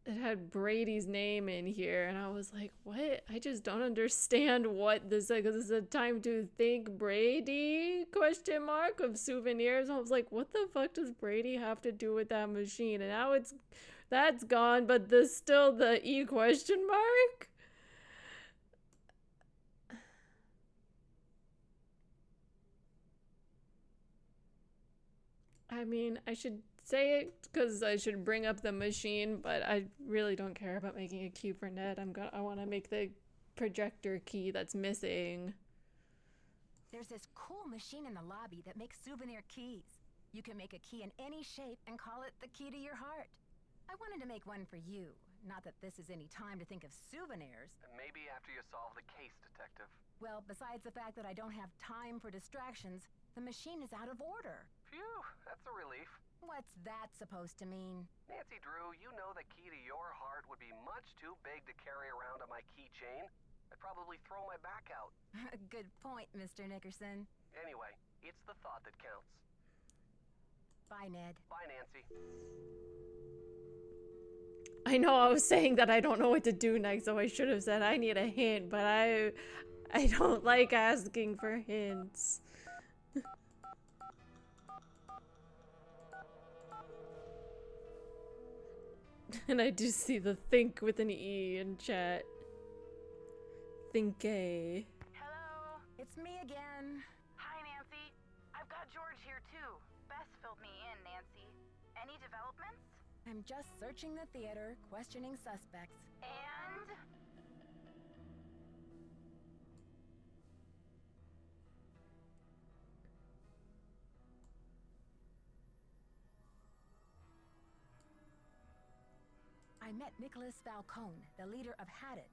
it had Brady's name in here, and I was like, what? I just don't understand what this is. Because it's a time to think Brady, question mark, of souvenirs. I was like, what the fuck does Brady have to do with that machine? And now that's gone, but there's still the E question mark. I mean, I should say it because I should bring up the machine, but I really don't care about making a key for Ned. I want to make the projector key that's missing. There's this cool machine in the lobby that makes souvenir keys. You can make a key in any shape and call it the key to your heart. I wanted to make one for you. Not that this is any time to think of souvenirs. Maybe after you solve the case, Detective. Well, besides the fact that I don't have time for distractions, the machine is out of order. Phew, that's a relief. What's that supposed to mean? Nancy Drew, you know the key to your heart would be much too big to carry around on my keychain. I'd probably throw my back out. Good point, Mr. Nickerson. Anyway, it's the thought that counts. Bye, Ned. Bye, Nancy. I know I was saying that I don't know what to do next, so I should have said I need a hint, but I don't like asking for hints. And I do see the think with an E in chat. Think A. Hello? It's me again. Hi, Nancy. I've got George here, too. Bess filled me in, Nancy. Any developments? I'm just searching the theater, questioning suspects. And? I met Nicholas Falcone, the leader of Hadit.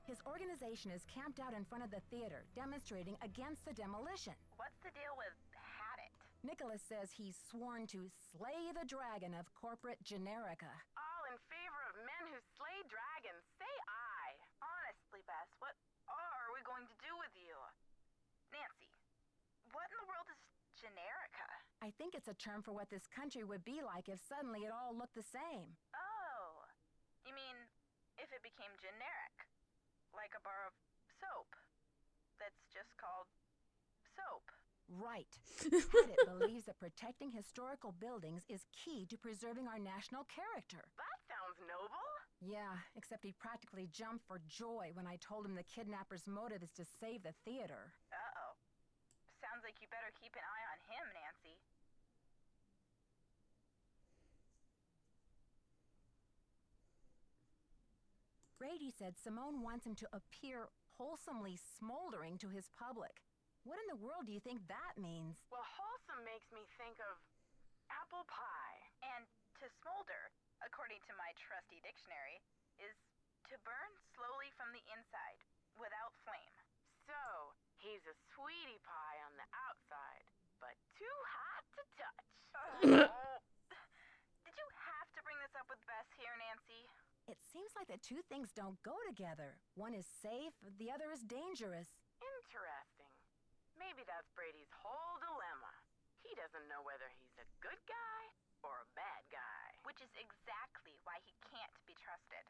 His organization is camped out in front of the theater, demonstrating against the demolition. What's the deal with Hadit? Nicholas says he's sworn to slay the dragon of corporate generica. All in favor of men who slay dragons. Say I. Honestly, Bess, what are we going to do with you? Nancy, what in the world is generica? I think it's a term for what this country would be like if suddenly it all looked the same. Oh, you mean if it became generic? Like a bar of soap that's just called soap. Right. Hadit believes that protecting historical buildings is key to preserving our national character. That sounds noble. Yeah, except he practically jumped for joy when I told him the kidnapper's motive is to save the theater. Uh-oh. Sounds like you better keep an eye on him, Nancy. Brady said Simone wants him to appear wholesomely smoldering to his public. What in the world do you think that means? Well, wholesome makes me think of apple pie. And to smolder, according to my trusty dictionary, is to burn slowly from the inside, without flame. So, he's a sweetie pie on the outside, but too hot to touch. Oh. Did you have to bring this up with Bess here, Nancy? It seems like the two things don't go together. One is safe, the other is dangerous. Interesting. Maybe that's Brady's whole dilemma. He doesn't know whether he's a good guy or a bad guy. Which is exactly why he can't be trusted.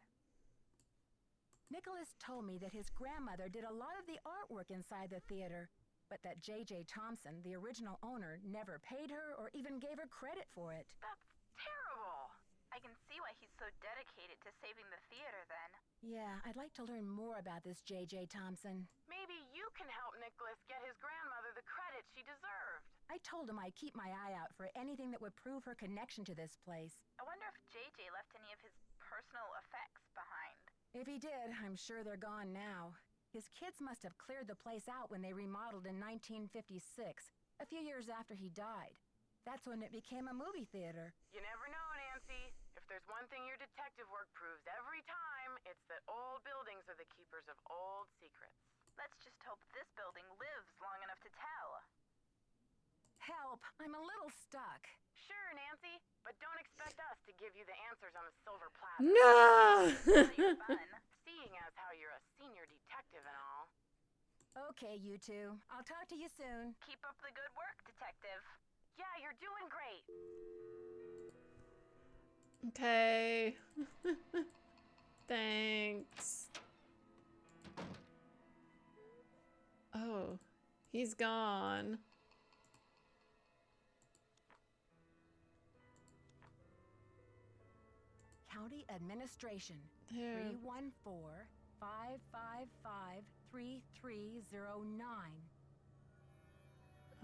Nicholas told me that his grandmother did a lot of the artwork inside the theater, but that J.J. Thompson, the original owner, never paid her or even gave her credit for it. That's terrible. I can see why he's so dedicated to saving the theater then. Yeah, I'd like to learn more about this J.J. Thompson. Maybe you can help Nicholas get his grandmother the credit she deserved. I told him I'd keep my eye out for anything that would prove her connection to this place. I wonder if JJ left any of his personal effects behind. If he did, I'm sure they're gone now. His kids must have cleared the place out when they remodeled in 1956, a few years after he died. That's when it became a movie theater. You never know, Nancy. If there's one thing your detective work proves every time, it's that old buildings are the keepers of old secrets. Let's just hope this building lives long enough to tell. Help! I'm a little stuck. Sure, Nancy, but don't expect us to give you the answers on a silver platter. No! Seeing as how you're a senior detective and all. Okay, you two. I'll talk to you soon. Keep up the good work, detective. Yeah, you're doing great. Okay. Thanks. Oh, he's gone. County Administration. There. 314-555-3309.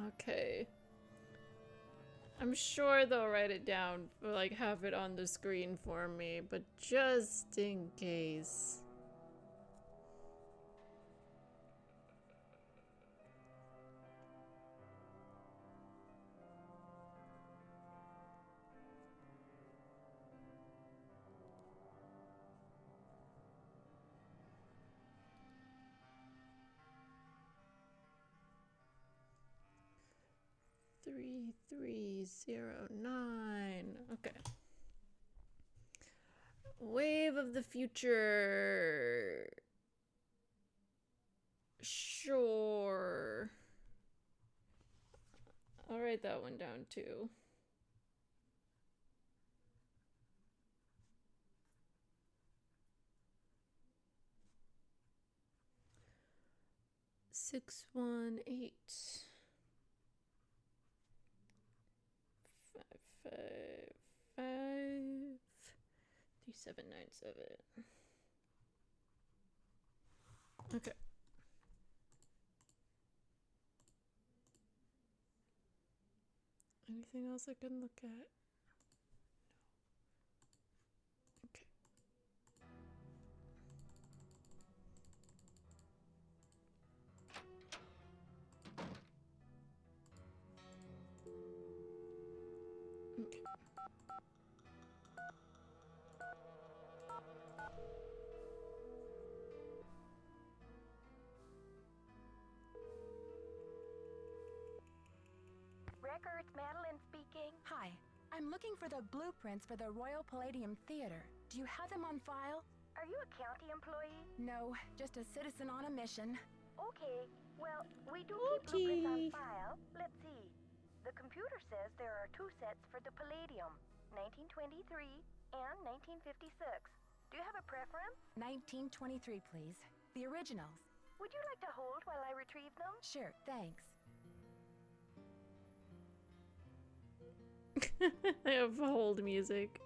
Okay. I'm sure they'll write it down, or like have it on the screen for me, but just in case. Three, 309. Okay. Wave of the future. Sure. I'll write that one down too. Six, 1, 8. 5, 5, 3, 7, 9, 7. Okay. Anything else I can look at? No. Okay. Okay. Records, Madeline speaking. Hi. I'm looking for the blueprints for the Royal Palladium Theater. Do you have them on file? Are you a county employee? No, just a citizen on a mission. Okay. Well, we do keep blueprints on file. Let's see. The computer says there are 2 sets for the Palladium, 1923 and 1956. Do you have a preference? 1923, please. The originals. Would you like to hold while I retrieve them? Sure, thanks. I have hold music.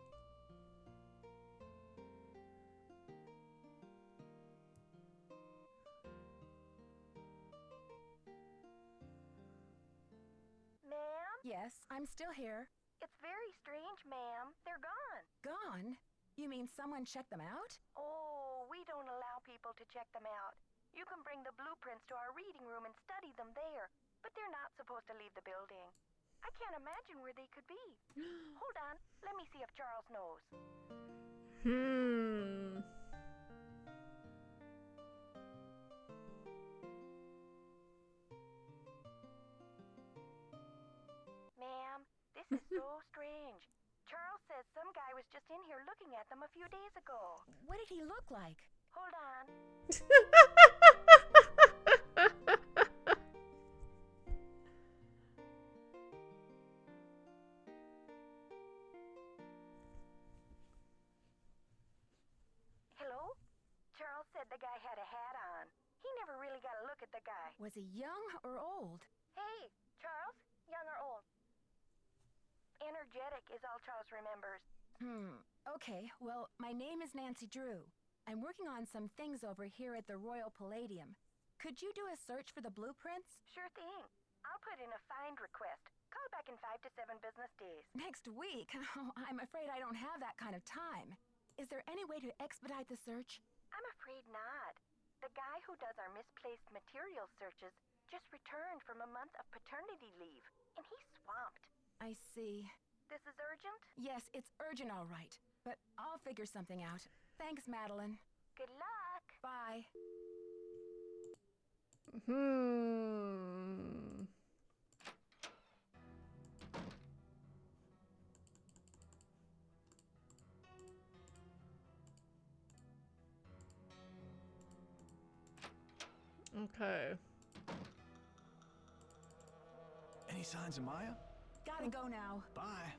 Ma'am? Yes, I'm still here. It's very strange, ma'am. They're gone. Gone? You mean someone checked them out? Oh, we don't allow people to check them out. You can bring the blueprints to our reading room and study them there, but they're not supposed to leave the building. I can't imagine where they could be. Hold on, let me see if Charles knows. Ma'am, this is so strange. Charles says some guy was just in here looking at them a few days ago. What did he look like? Hold on. Hello? Charles said the guy had a hat on. He never really got a look at the guy. Was he young or old? Hey, Charles, young or old? Energetic is all Charles remembers. Okay, well, my name is Nancy Drew. I'm working on some things over here at the Royal Palladium. Could you do a search for the blueprints? Sure thing. I'll put in a find request. Call back in 5 to 7 business days. Next week? Oh, I'm afraid I don't have that kind of time. Is there any way to expedite the search? I'm afraid not. The guy who does our misplaced materials searches just returned from a month of paternity leave, and he's swamped. I see. This is urgent? Yes, it's urgent, all right. But I'll figure something out. Thanks, Madeline. Good luck. Bye. Okay. Any signs of Maya? Gotta go now. Bye.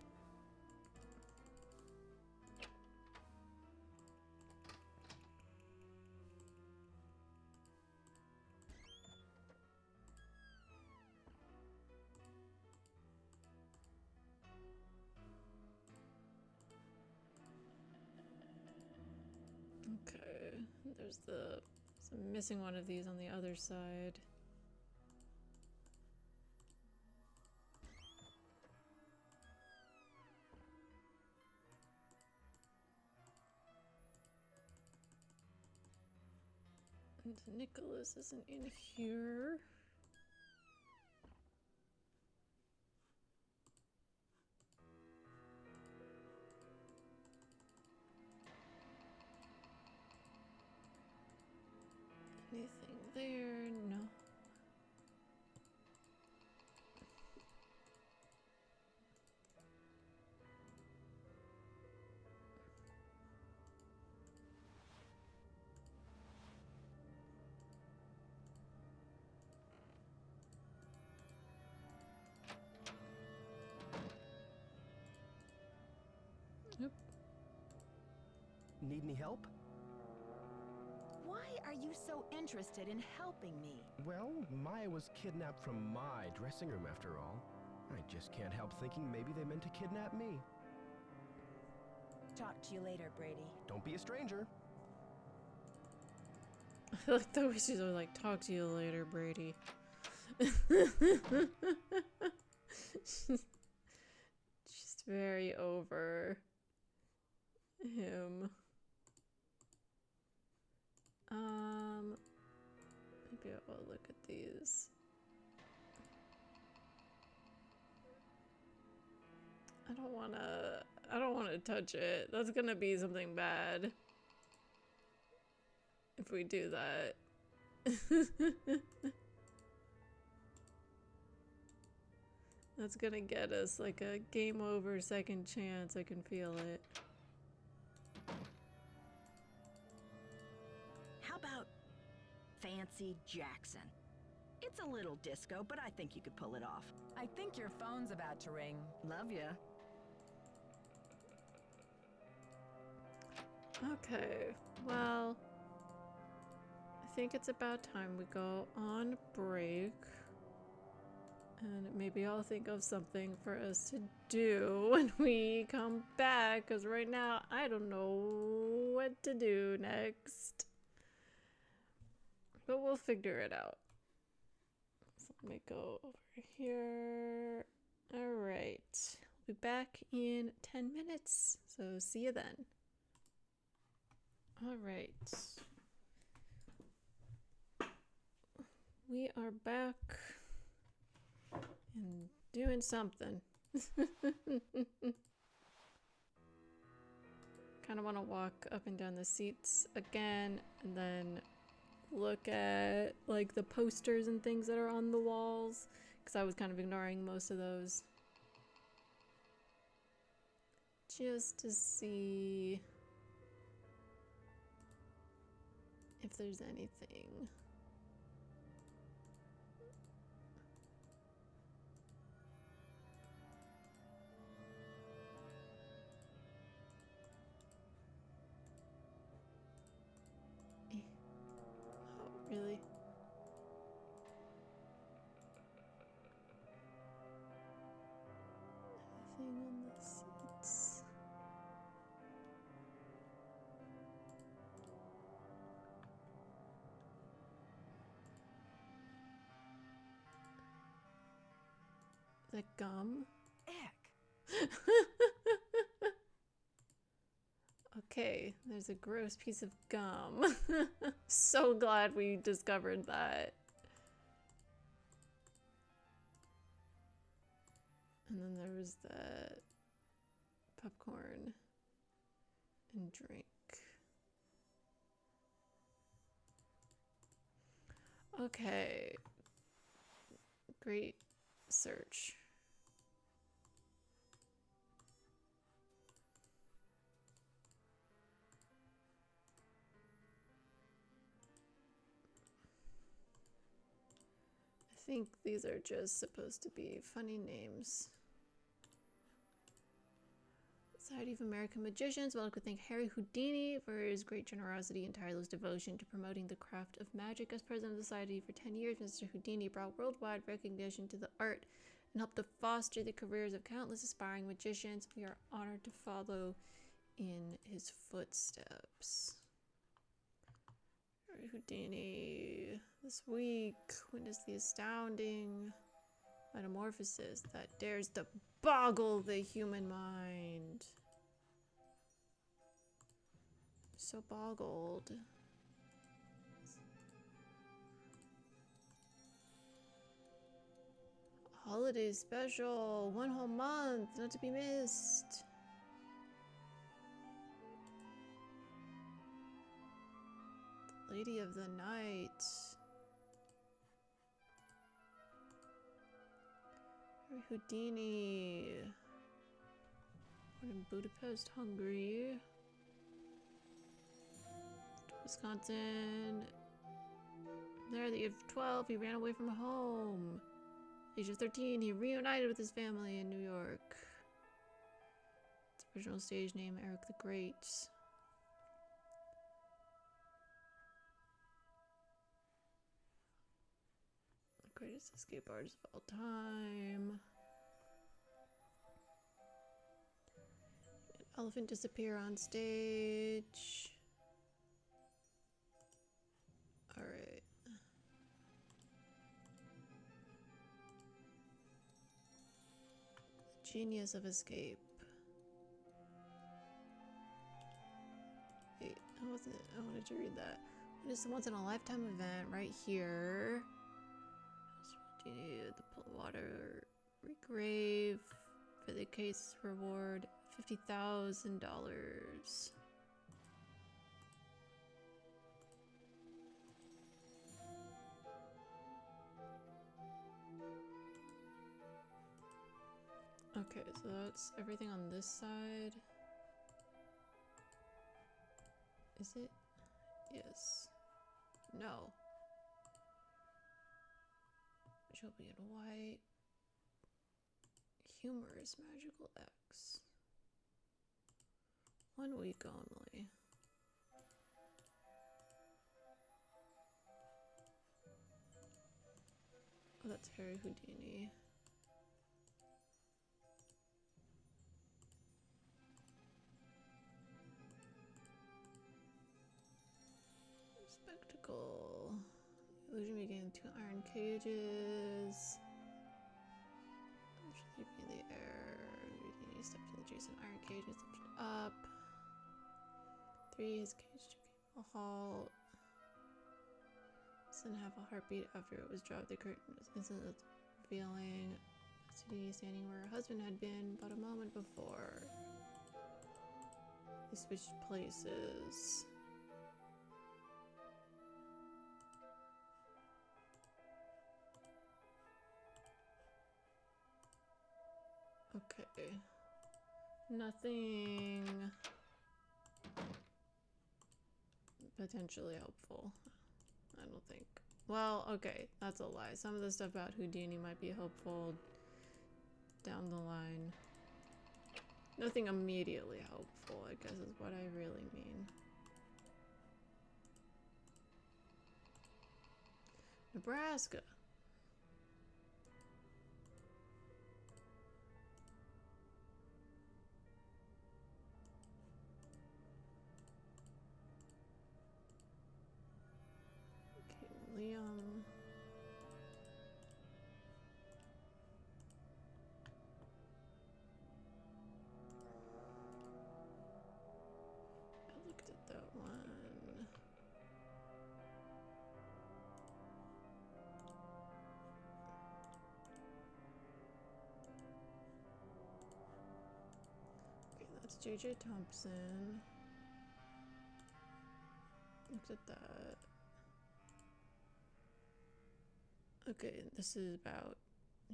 Okay. There's the... So I'm missing one of these on the other side. And Nicholas isn't in here. Anything there? No. Nope. Need any help? Why are you so interested in helping me? Well, Maya was kidnapped from my dressing room after all. I just can't help thinking maybe they meant to kidnap me. Talk to you later, Brady. Don't be a stranger. I like the way she's like, talk to you later, Brady. She's very over him. Maybe I will look at these. I don't wanna touch it. That's gonna be something bad if we do that. That's gonna get us like a game over second chance. I can feel it. How about Fancy Jackson? It's a little disco, but I think you could pull it off. I think your phone's about to ring. Love ya. Okay, well, I think it's about time we go on break. And maybe I'll think of something for us to do when we come back, because right now I don't know what to do next. But we'll figure it out. So let me go over here. Alright, we'll be back in 10 minutes, so see you then. Alright. We are back. And Doing something. Kind of want to walk up and down the seats again and then look at like the posters and things that are on the walls, because I was kind of ignoring most of those. Just to see if there's anything. Oh, really? Anything on the seats? The gum? Ick. Okay, there's a gross piece of gum. So glad we discovered that. And then there was that popcorn and drink. Okay. Great search. I think these are just supposed to be funny names. Society of American Magicians would like to thank Harry Houdini for his great generosity and tireless devotion to promoting the craft of magic. As president of the society for 10 years, Mr. Houdini brought worldwide recognition to the art and helped to foster the careers of countless aspiring magicians. We are honored to follow in his footsteps. Harry Houdini. This week witnessed the astounding metamorphosis that dares to boggle the human mind. So boggled. Holiday special, 1 whole month, not to be missed. Lady of the Night. Harry Houdini. Born in Budapest, Hungary. Wisconsin. There at the age of 12, he ran away from home. Age of 13, he reunited with his family in New York. Its original stage name, Eric the Great. Greatest escape artist of all time. An elephant disappear on stage. Alright. Genius of escape. Wait, I wanted to read that. It is a once in a lifetime event right here. The water grave for the case reward $50,000. Okay, so that's everything on this side. Is it? Yes. No. She'll be in white. Humorous magical X. 1 week only. Oh, that's Harry Houdini. Spectacle. Illusion began 2 iron cages. Leaping in the air. Houdini stepped in the adjacent iron cage and lifted up. 3. His cage came a halt. Didn't have a heartbeat after it was dropped. The curtain was instantly revealing. custody, standing where her husband had been but a moment before. They switched places. Okay. Nothing potentially helpful. I don't think. Well, okay, that's a lie. Some of the stuff about Houdini might be helpful down the line. Nothing immediately helpful, I guess is what I really mean. Nebraska. Okay, Liam. I looked at that one. Okay, that's JJ Thompson. Looked at that. Okay, this is about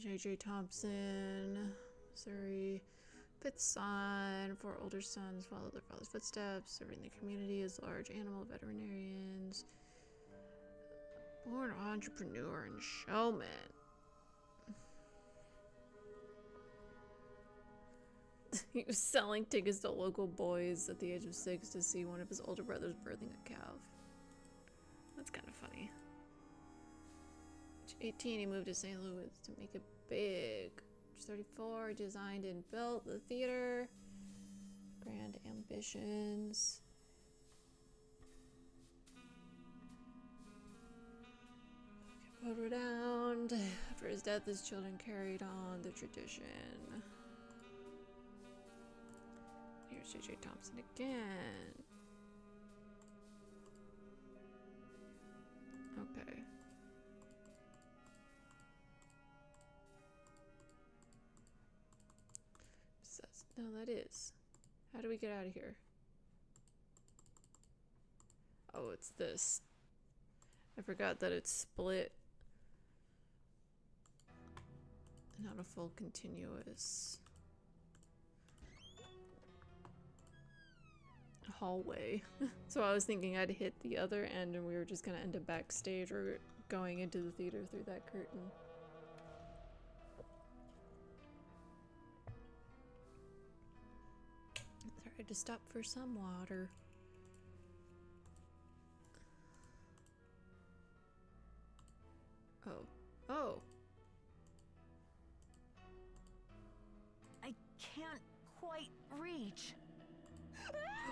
JJ Thompson, Missouri. Fifth son, 4 older sons follow their father's footsteps, serving the community as large animal veterinarians. Born entrepreneur and showman. He was selling tickets to local boys at the age of 6 to see one of his older brothers birthing a calf. That's kind of funny. At 18, he moved to St. Louis to make it big. Age 34, he designed and built the theater. Grand ambitions. Okay, photo down. After his death, his children carried on the tradition. Here's JJ Thompson again. Okay. No, that is. How do we get out of here? Oh, it's this. I forgot that it's split. Not a full continuous hallway. So I was thinking I'd hit the other end and we were just gonna end up backstage or going into the theater through that curtain. Sorry, to stop for some water. Oh. Oh. I can't quite reach.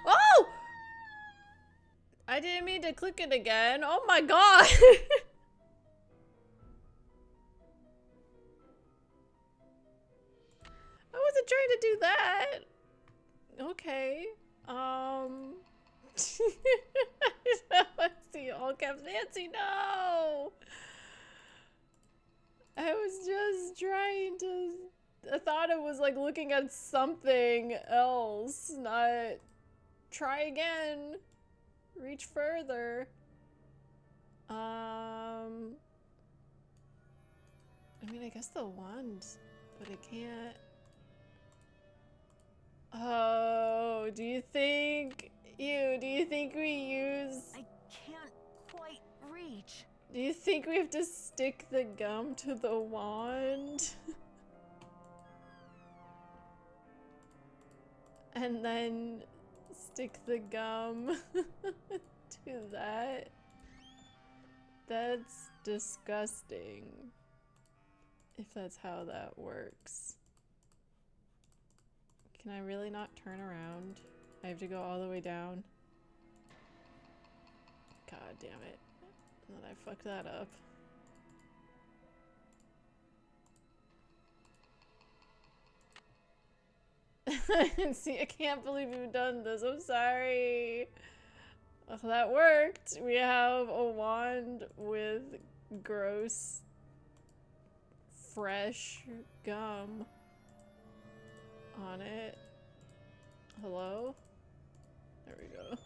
Oh! I didn't mean to click it again. Oh my god! I wasn't trying to do that. Okay. See all caps Nancy, no! I was just trying to... I thought it was like looking at something else, not... Try again. Reach further. I mean, I guess the wand, but it can't... Oh, do you think we use... I can't quite reach. Do you think we have to stick the gum to the wand? And then stick the gum to that? That's disgusting. If that's how that works. Can I really not turn around? I have to go all the way down? God damn it. And then I fucked that up. See, I can't believe you've done this. I'm sorry. Oh, that worked. We have a wand with gross fresh gum on it. Hello? There we go.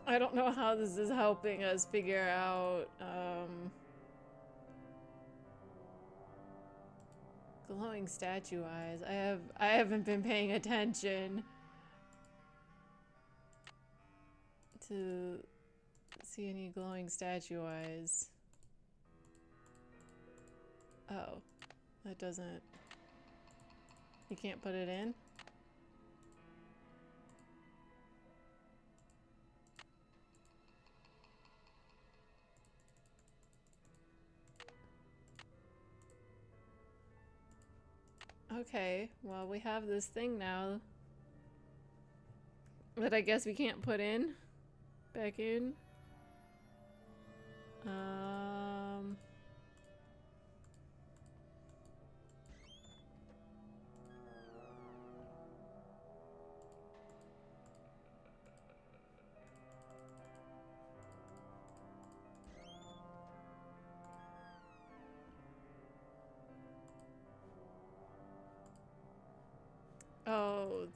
I don't know how this is helping us figure out, glowing statue eyes. I haven't been paying attention to see any glowing statue eyes. Oh, that doesn't... You can't put it in? Okay, well, we have this thing now that I guess we can't put in. Back in. Oh,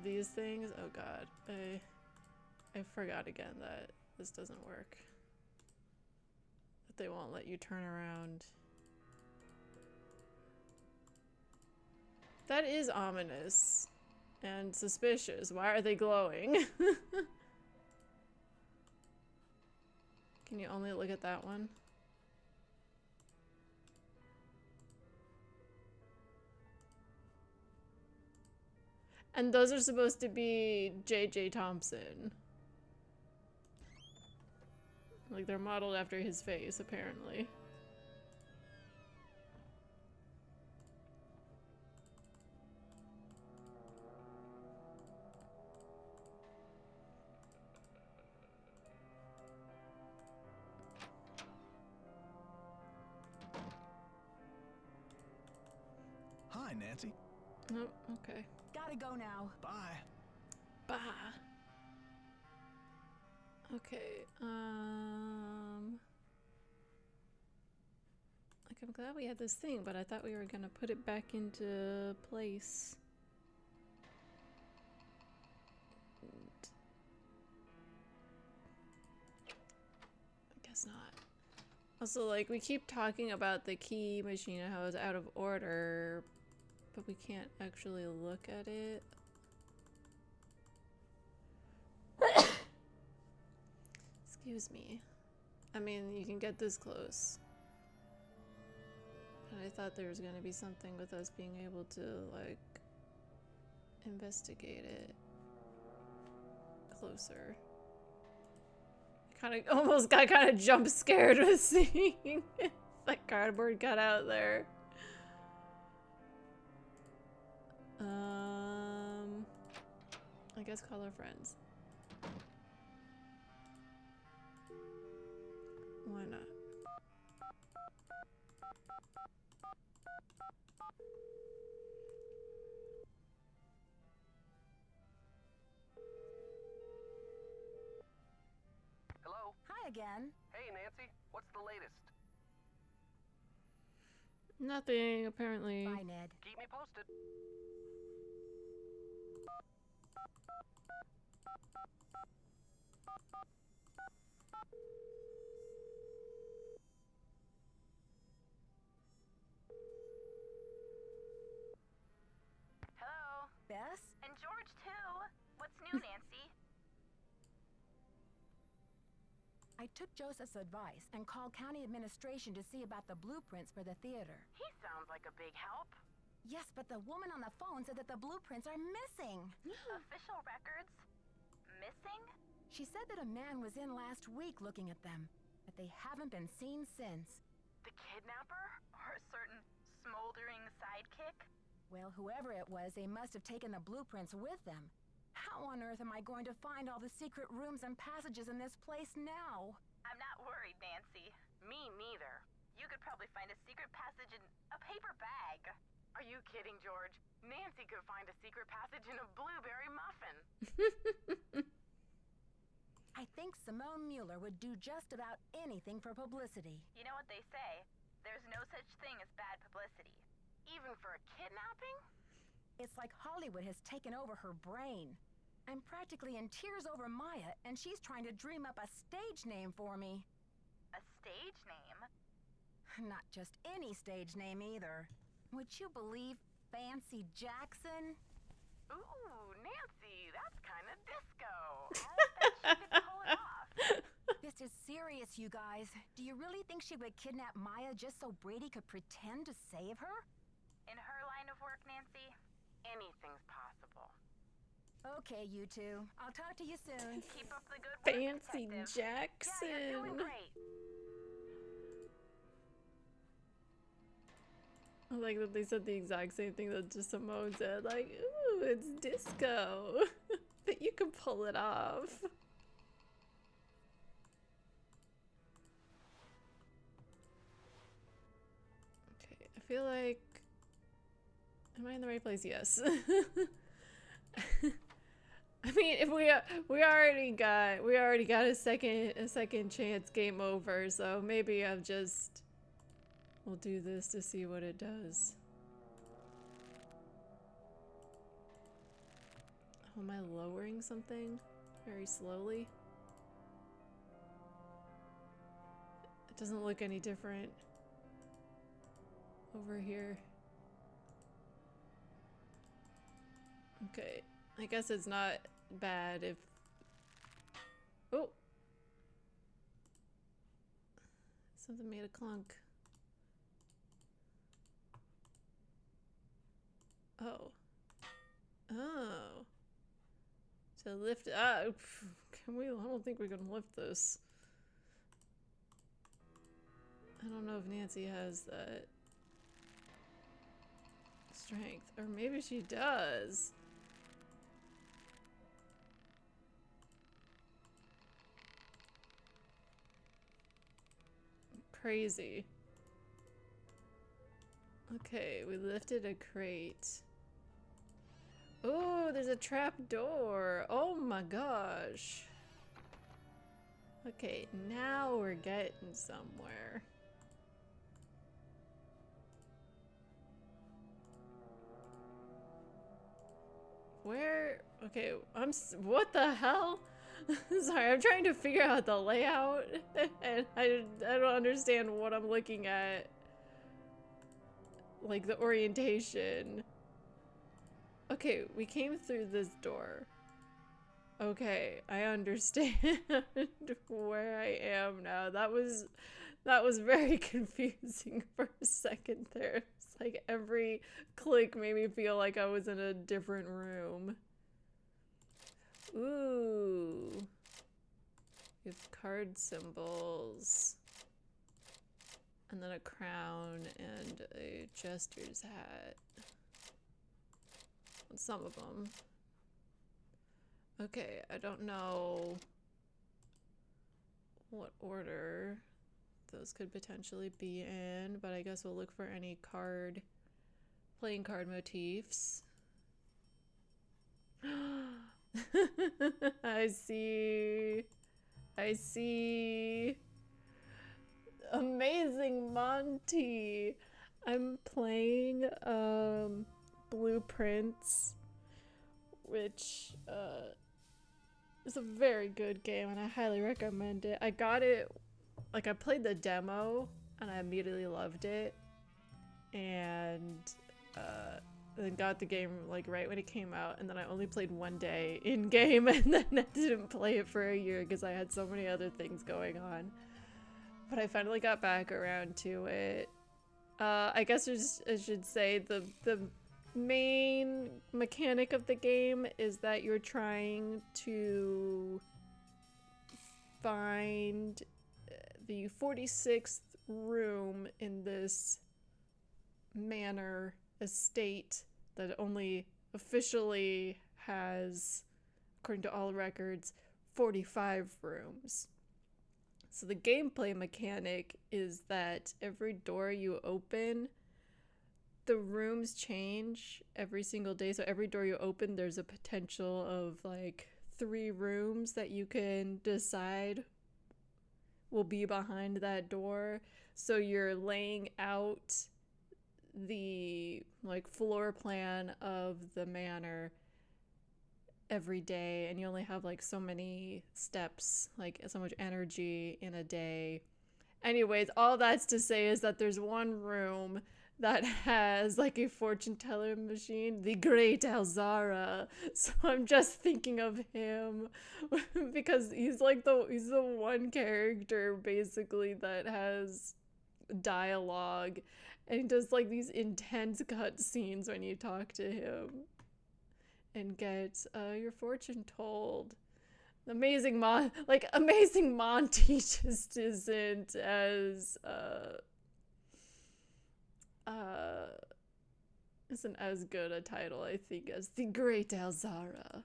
these things? Oh god, I forgot again that this doesn't work. That they won't let you turn around. That is ominous and suspicious. Why are they glowing? Can you only look at that one? And those are supposed to be J.J. Thompson. Like, they're modeled after his face, apparently. Hi, Nancy. Oh, okay. Gotta go now. Bye. Bah. Okay, like, I'm glad we had this thing, but I thought we were gonna put it back into place. I guess not. Also, like, we keep talking about the key machine and how it's out of order, but we can't actually look at it. Excuse me. I mean, you can get this close. But I thought there was gonna be something with us being able to, like, investigate it closer. I kinda almost got kinda jump scared with seeing that cardboard cutout there. I guess call our friends. Why not? Hello? Hi again. Hey, Nancy. What's the latest? Nothing, apparently. Bye, Ned. Keep me posted. Hello? Bess? And George, too. What's new, Nancy? I took Joseph's advice and called county administration to see about the blueprints for the theater. He sounds like a big help. Yes, but the woman on the phone said that the blueprints are missing. Official records? Missing? She said that a man was in last week looking at them, but they haven't been seen since. The kidnapper? Or a certain smoldering sidekick? Well, whoever it was, they must have taken the blueprints with them. How on earth am I going to find all the secret rooms and passages in this place now? I'm not worried, Nancy. Me neither. You could probably find a secret passage in a paper bag. Are you kidding, George? Nancy could find a secret passage in a blueberry muffin. I think Simone Mueller would do just about anything for publicity. You know what they say? There's no such thing as bad publicity. Even for a kidnapping? It's like Hollywood has taken over her brain. I'm practically in tears over Maya, and she's trying to dream up a stage name for me. A stage name? Not just any stage name either. Would you believe Fancy Jackson? Ooh, Nancy, that's kind of disco. I bet she could pull it off. This is serious, you guys. Do you really think she would kidnap Maya just so Brady could pretend to save her? In her line of work, Nancy, anything's possible. Okay, you two. I'll talk to you soon. Keep up the good work, Fancy Detective. Jackson. Yeah, you're doing great. I like that they said the exact same thing that just Simone said. Like, ooh, it's disco. But you can pull it off. Okay, I feel like... Am I in the right place? Yes. I mean, if we already got a second chance game over, so maybe I've just we'll do this to see what it does. Oh, am I lowering something very slowly? It doesn't look any different over here. Okay, I guess it's not bad if... Oh! Something made a clunk. Oh. Oh. To lift... Ah! Can we... I don't think we can lift this. I don't know if Nancy has that strength. Or maybe she does. Crazy. Okay, we lifted a crate. Oh, there's a trap door. Oh my gosh. Okay, now we're getting somewhere. Where? Okay, what the hell? Sorry, I'm trying to figure out the layout, and I don't understand what I'm looking at. Like, the orientation. Okay, we came through this door. Okay, I understand where I am now. That was very confusing for a second there. It's like every click made me feel like I was in a different room. Ooh. We have card symbols. And then a crown and a jester's hat. Some of them. Okay, I don't know what order those could potentially be in, but I guess we'll look for any playing card motifs. I see. Amazing Monty. I'm playing Blueprints, which is a very good game and I highly recommend it. I got it, like, I played the demo and I immediately loved it, and then got the game like right when it came out, and then I only played one day in game and then I didn't play it for a year because I had so many other things going on. But I finally got back around to it. I guess I should say the main mechanic of the game is that you're trying to find the 46th room in this manor estate that only officially has, according to all records, 45 rooms. So the gameplay mechanic is that every door you open the rooms change every single day. So every door you open, there's a potential of like 3 rooms that you can decide will be behind that door. So you're laying out the like floor plan of the manor every day, and you only have like so many steps, like so much energy in a day. Anyways, all that's to say is that there's one room that has like a fortune teller machine, the Great Alzara. So I'm just thinking of him because he's the one character basically that has dialogue, and he does like these intense cut scenes when you talk to him and get your fortune told. Amazing Monty just isn't as good a title, I think, as the Great Alzara.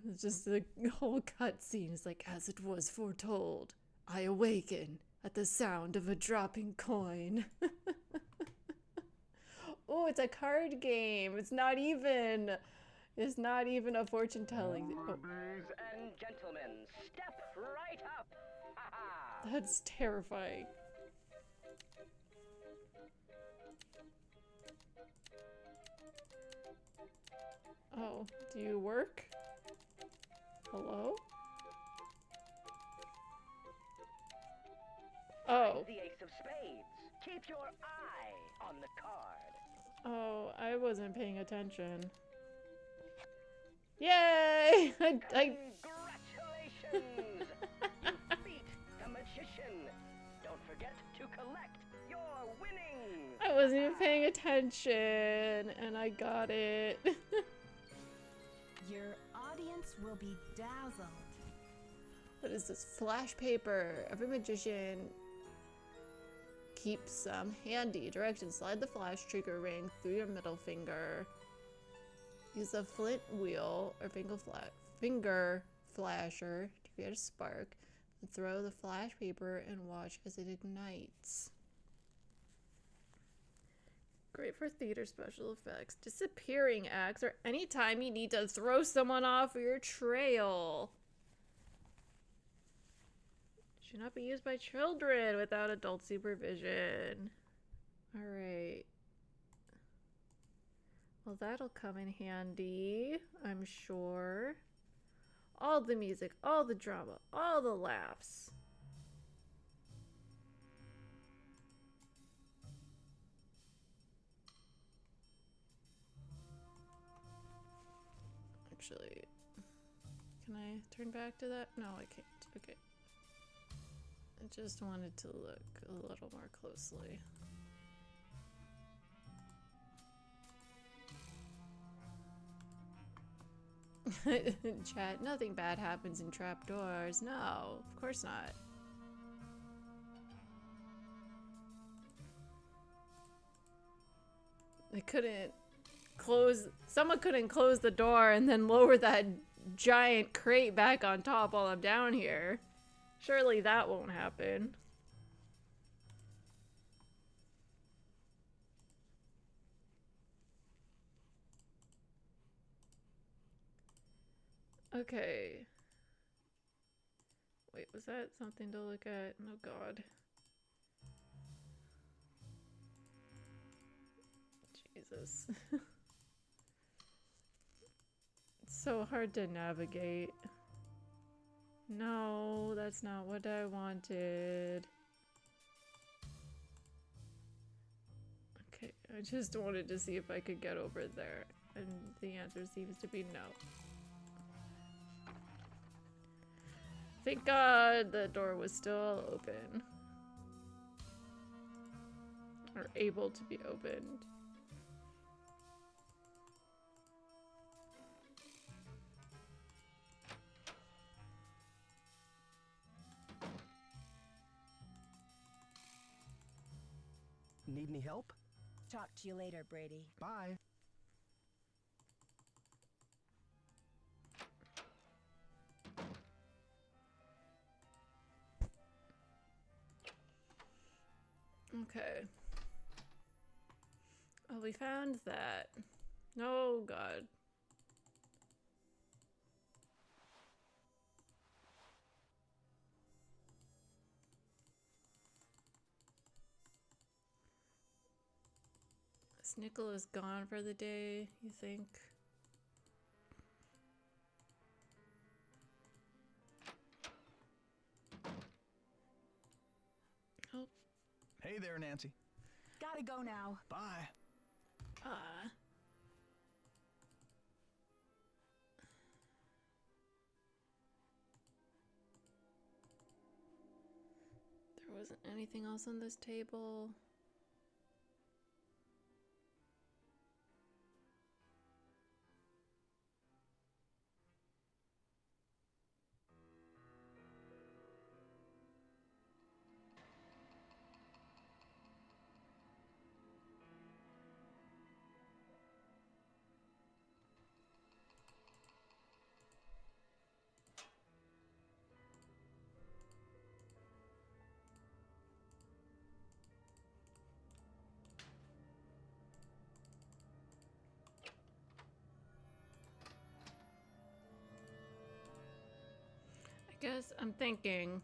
It's just the whole cutscene is like, as it was foretold, I awaken at the sound of a dropping coin. Oh, it's a card game. It's not even a fortune telling. Oh. Ladies and gentlemen, step right up. That's terrifying. Oh, do you work? Hello? Oh. The ace of spades. Keep your eye on the card. Oh, I wasn't paying attention. Yay! Congratulations! You beat the magician. Don't forget to collect your winnings. I wasn't even paying attention, and I got it. Your audience will be dazzled. What is this? Flash paper. Every magician keeps some handy. Directions: slide the flash trigger ring through your middle finger. Use a flint wheel or finger flasher to create a spark. And throw the flash paper and watch as it ignites. Great for theater special effects, disappearing acts, or anytime you need to throw someone off your trail. Should not be used by children without adult supervision. Alright. Well, that'll come in handy, I'm sure. All the music, all the drama, all the laughs. Actually, can I turn back to that? No, I can't. Okay. I just wanted to look a little more closely. Chat, nothing bad happens in trapdoors. No, of course not. They couldn't close, someone couldn't close the door and then lower that giant crate back on top while I'm down here. Surely that won't happen. Okay. Wait, was that something to look at? Oh god. Jesus. It's so hard to navigate. No, that's not what I wanted. Okay, I just wanted to see if I could get over there, and the answer seems to be no. Thank God the door was still open. Or able to be opened. Need any help? Talk to you later, Brady. Bye. Okay. Oh, we found that. Oh, God. Is Nicholas gone for the day, you think? Oh. Hey there, Nancy. Gotta go now. Bye. There wasn't anything else on this table. I guess I'm thinking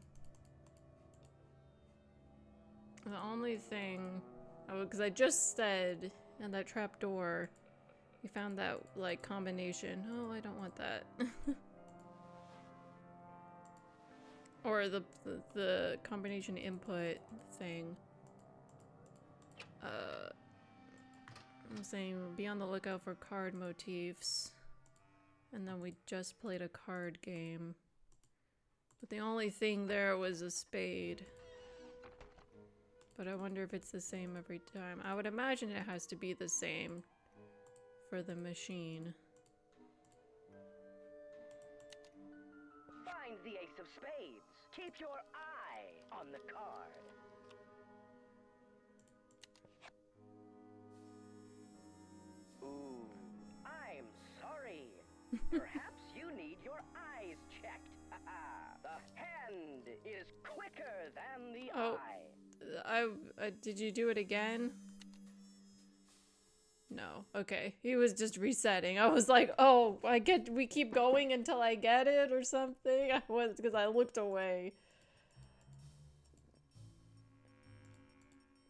the only thing, oh, because I just said in that trap door, we found that like combination. Oh, I don't want that. Or the combination input thing. I'm saying be on the lookout for card motifs, and then we just played a card game. But the only thing there was a spade. But I wonder if it's the same every time. I would imagine it has to be the same for the machine. Find the ace of spades. Keep your eye on the card. Ooh, I'm sorry. Perhaps you need your eyes checked. The hand is quicker than the eye. Did you do it again? No. Okay. He was just resetting. I was like, oh, we keep going until I get it or something. Because I looked away.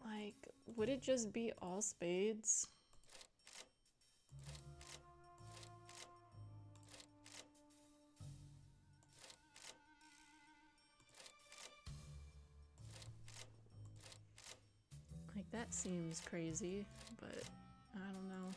Like, would it just be all spades? Like, that seems crazy, but I don't know.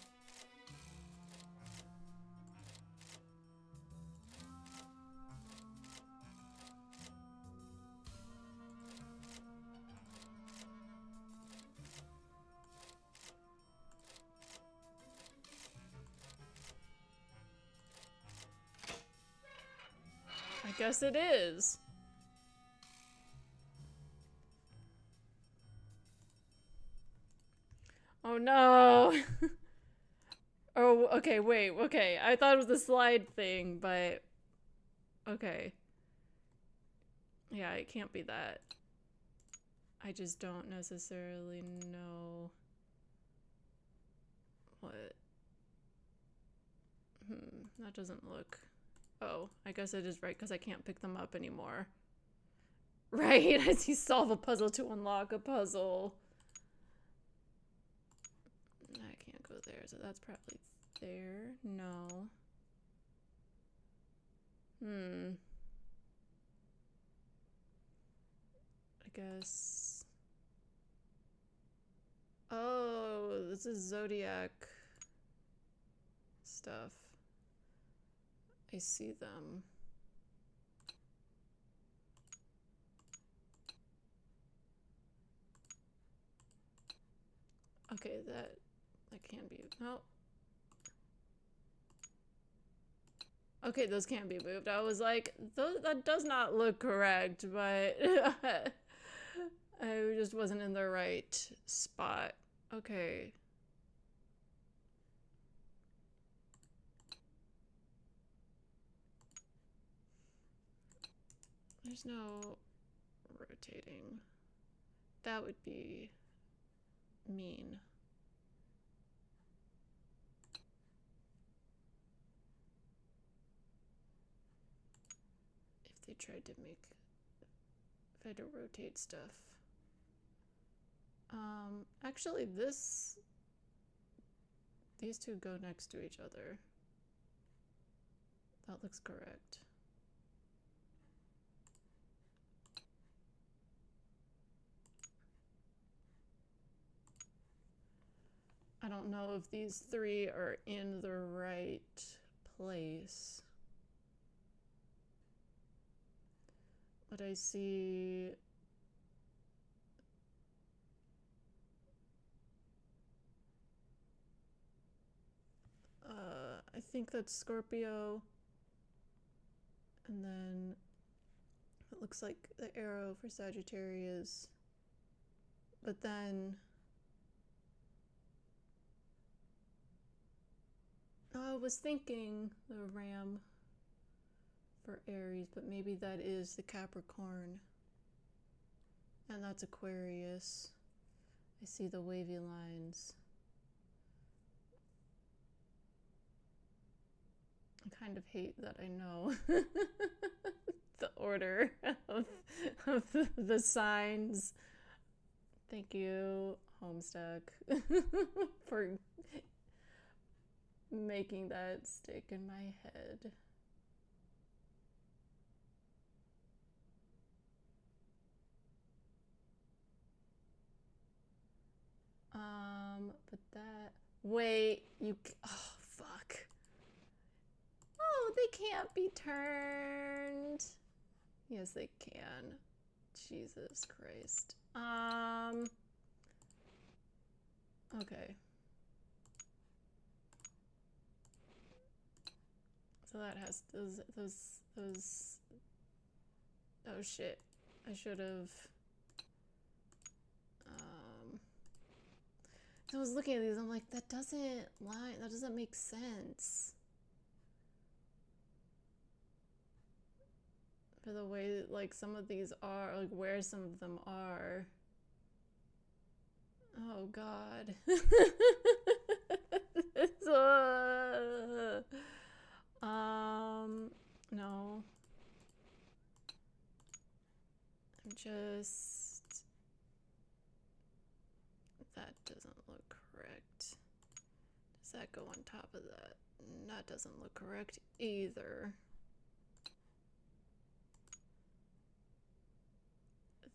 I guess it is. Oh no. Oh, okay, wait, okay. I thought it was the slide thing, but okay. Yeah, it can't be that. I just don't necessarily know what. That doesn't look. Oh, I guess it is right because I can't pick them up anymore. Right, as you solve a puzzle to unlock a puzzle. I can't go there, so that's probably there. No. I guess. Oh, this is Zodiac stuff. I see them. Okay, that can't be. No. Okay, those can't be moved. I was like, that does not look correct, but I just wasn't in the right spot. Okay. There's no rotating. That would be mean? If they tried to make, if I had to rotate stuff. Actually these two go next to each other. That looks correct. I don't know if these three are in the right place. But I see I think that's Scorpio, and then it looks like the arrow for Sagittarius, but then I was thinking the ram for Aries, but maybe that is the Capricorn, and that's Aquarius. I see the wavy lines. I kind of hate that I know the order of the signs. Thank you, Homestuck, for making that stick in my head. But that, wait, oh, fuck. Oh, they can't be turned. Yes, they can. Jesus Christ. Okay. So that has those. Oh shit. I should have. I was looking at these, I'm like, that doesn't line, that doesn't make sense. For the way, like, some of these are, like, where some of them are. Oh, God. No. I'm just... That doesn't look correct. Does that go on top of that? That doesn't look correct either.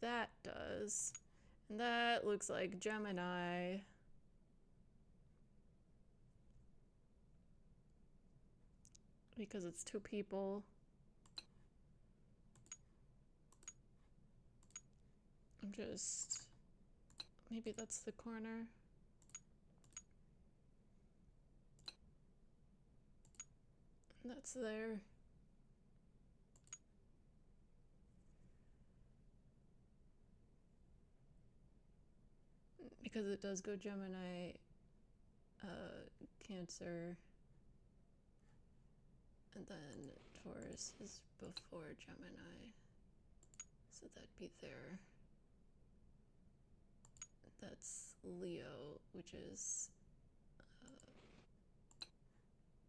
That does. And that looks like Gemini. Because it's two people. I'm just... Maybe that's the corner. And that's there. Because it does go Gemini, Cancer, and then Taurus is before Gemini, so that'd be there. That's Leo, which is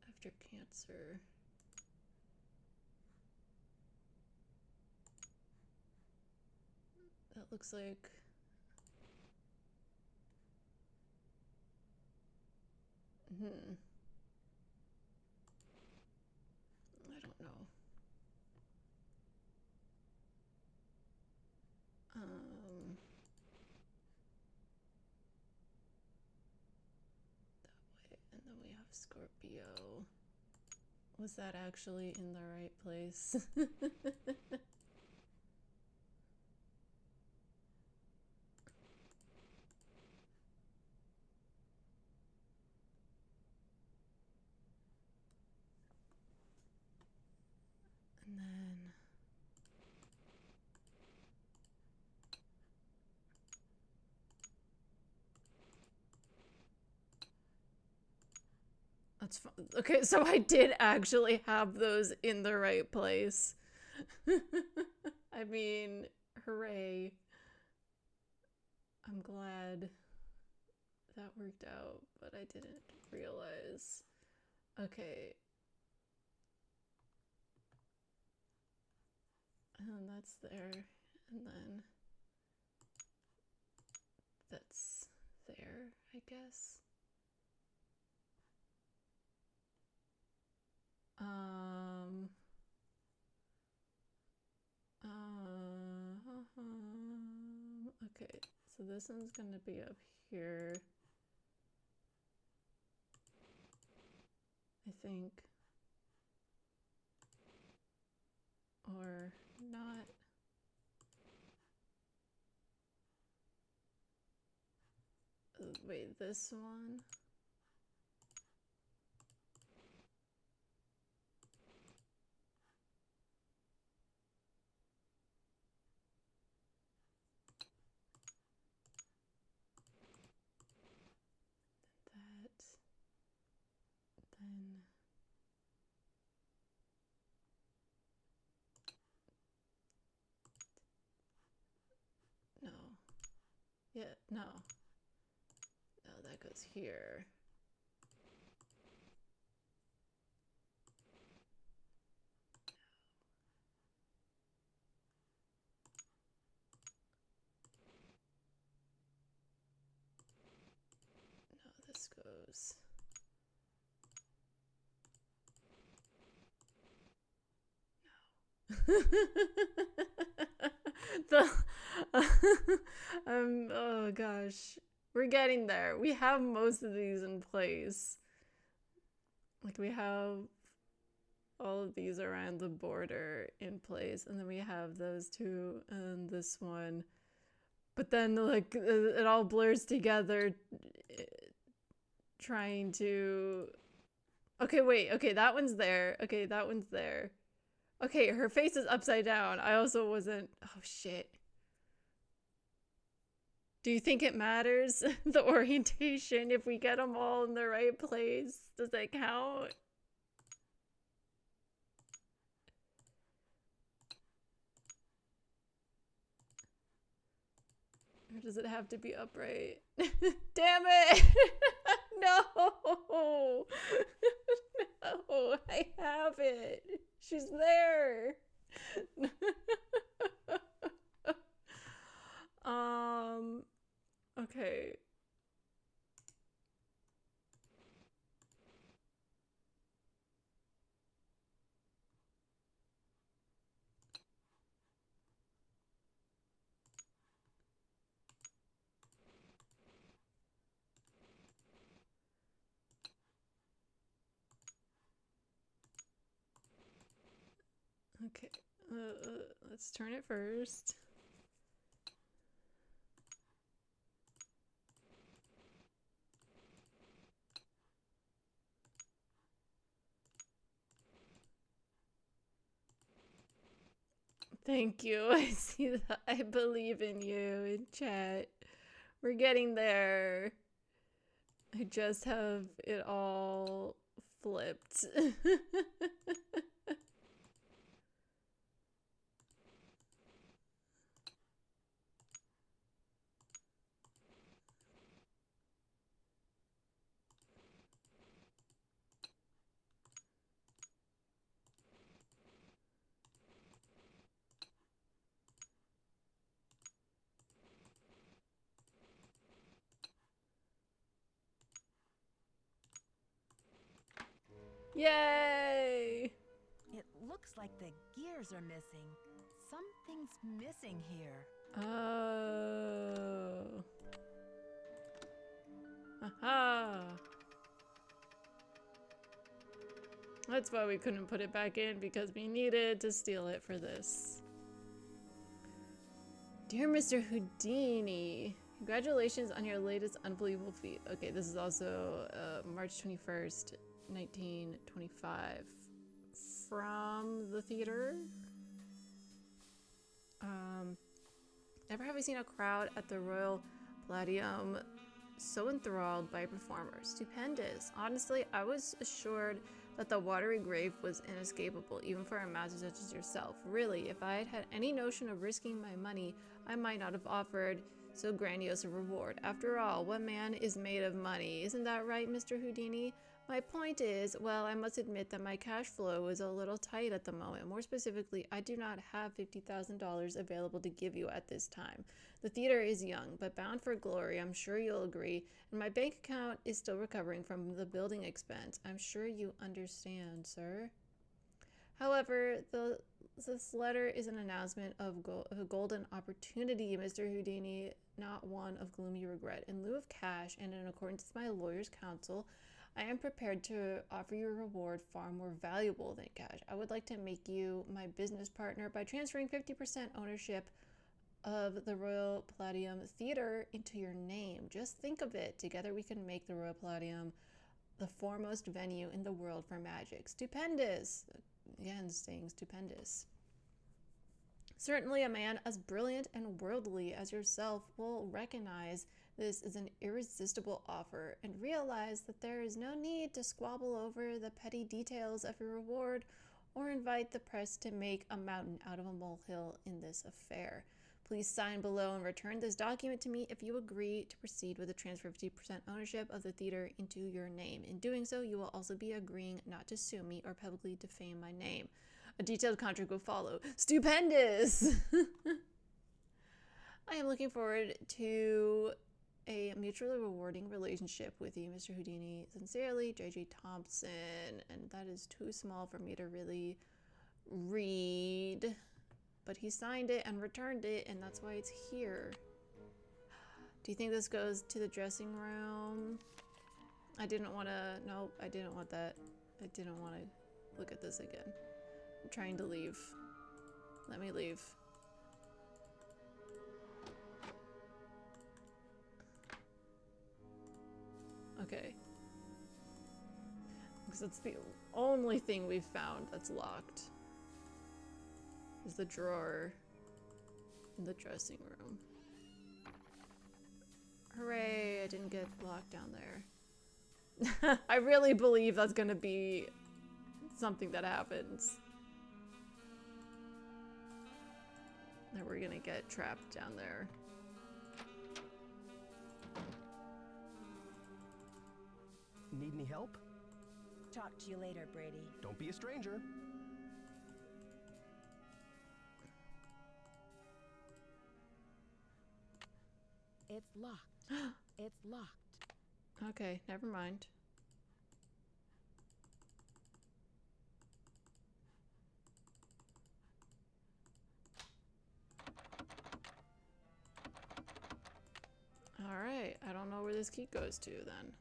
after Cancer. That looks like I don't know. That way, and then we have Scorpio. Was that actually in the right place? And then that's fun. Okay, so I did actually have those in the right place. I mean, hooray. I'm glad. that worked out, but I didn't realize. Okay. And that's there, and then that's there, I guess. Okay, so this one's gonna be up here, I think, or not. Wait, this one? That, then no. Yeah, no. No, that goes here. No, this goes. The oh gosh, we're getting there. We have most of these in place. Like we have all of these around the border in place, and then we have those two and this one. But then like it all blurs together trying to. Okay, wait. Okay, that one's there. Okay, that one's there. Okay, her face is upside down. I also wasn't... Oh, shit. Do you think it matters, the orientation, if we get them all in the right place? Does that count? Or does it have to be upright? Damn it! No! No, I have it. She's there. Okay. Okay, let's turn it first. Thank you. I see that. I believe in you in chat. We're getting there. I just have it all flipped. Yay! It looks like the gears are missing. Something's missing here. Oh. Aha. That's why we couldn't put it back in, because we needed to steal it for this. Dear Mr. Houdini, congratulations on your latest unbelievable feat. Okay, this is also March 21st, 1925. From the theater. Never have I seen a crowd at the Royal Palladium so enthralled by a performer. Stupendous. Honestly, I was assured that the watery grave was inescapable, even for a master such as yourself. Really, if I had had any notion of risking my money, I might not have offered So grandiose a reward. After all, what man is made of money? Isn't that right, Mr. Houdini? My point is, well, I must admit that my cash flow is a little tight at the moment. More specifically, I do not have $50,000 available to give you at this time. The theater is young, but bound for glory, I'm sure you'll agree, and my bank account is still recovering from the building expense. I'm sure you understand, sir. However, this letter is an announcement of a golden opportunity, Mr. Houdini, not one of gloomy regret. In lieu of cash, and in accordance with my lawyer's counsel, I am prepared to offer you a reward far more valuable than cash. I would like to make you my business partner by transferring 50% ownership of the Royal Palladium Theater into your name. Just think of it. Together we can make the Royal Palladium the foremost venue in the world for magic. Stupendous. Again, saying stupendous. Certainly a man as brilliant and worldly as yourself will recognize this is an irresistible offer and realize that there is no need to squabble over the petty details of your reward or invite the press to make a mountain out of a molehill in this affair. Please sign below and return this document to me if you agree to proceed with the transfer of 50% ownership of the theater into your name. In doing so, you will also be agreeing not to sue me or publicly defame my name. A detailed contract will follow. Stupendous! I am looking forward to a mutually rewarding relationship with you, Mr. Houdini. Sincerely, J.J. Thompson. And that is too small for me to really read. But he signed it and returned it, and that's why it's here. Do you think this goes to the dressing room? I didn't want to... Nope, I didn't want that. I didn't want to look at this again. I'm trying to leave. Let me leave. Okay. Because it's the only thing we've found that's locked. Is the drawer in the dressing room. Hooray, I didn't get locked down there. I really believe that's gonna be something that happens. That we're gonna get trapped down there. Need any help? Talk to you later, Brady. Don't be a stranger. It's locked. It's locked. Okay, never mind. Alright, I don't know where this key goes to then.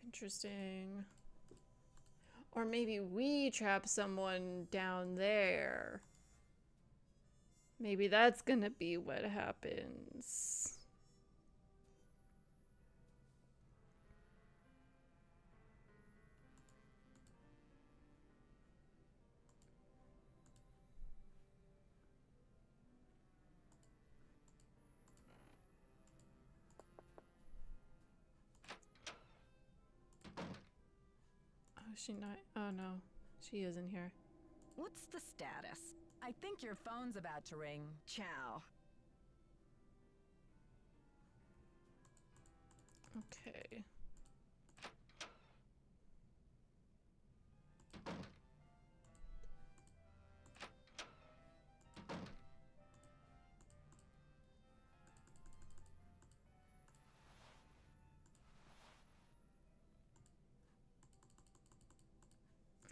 Interesting. Or maybe we trap someone down there. Maybe that's gonna be what happens. She not? Oh no, she isn't here. What's the status? I think your phone's about to ring. Ciao. Okay.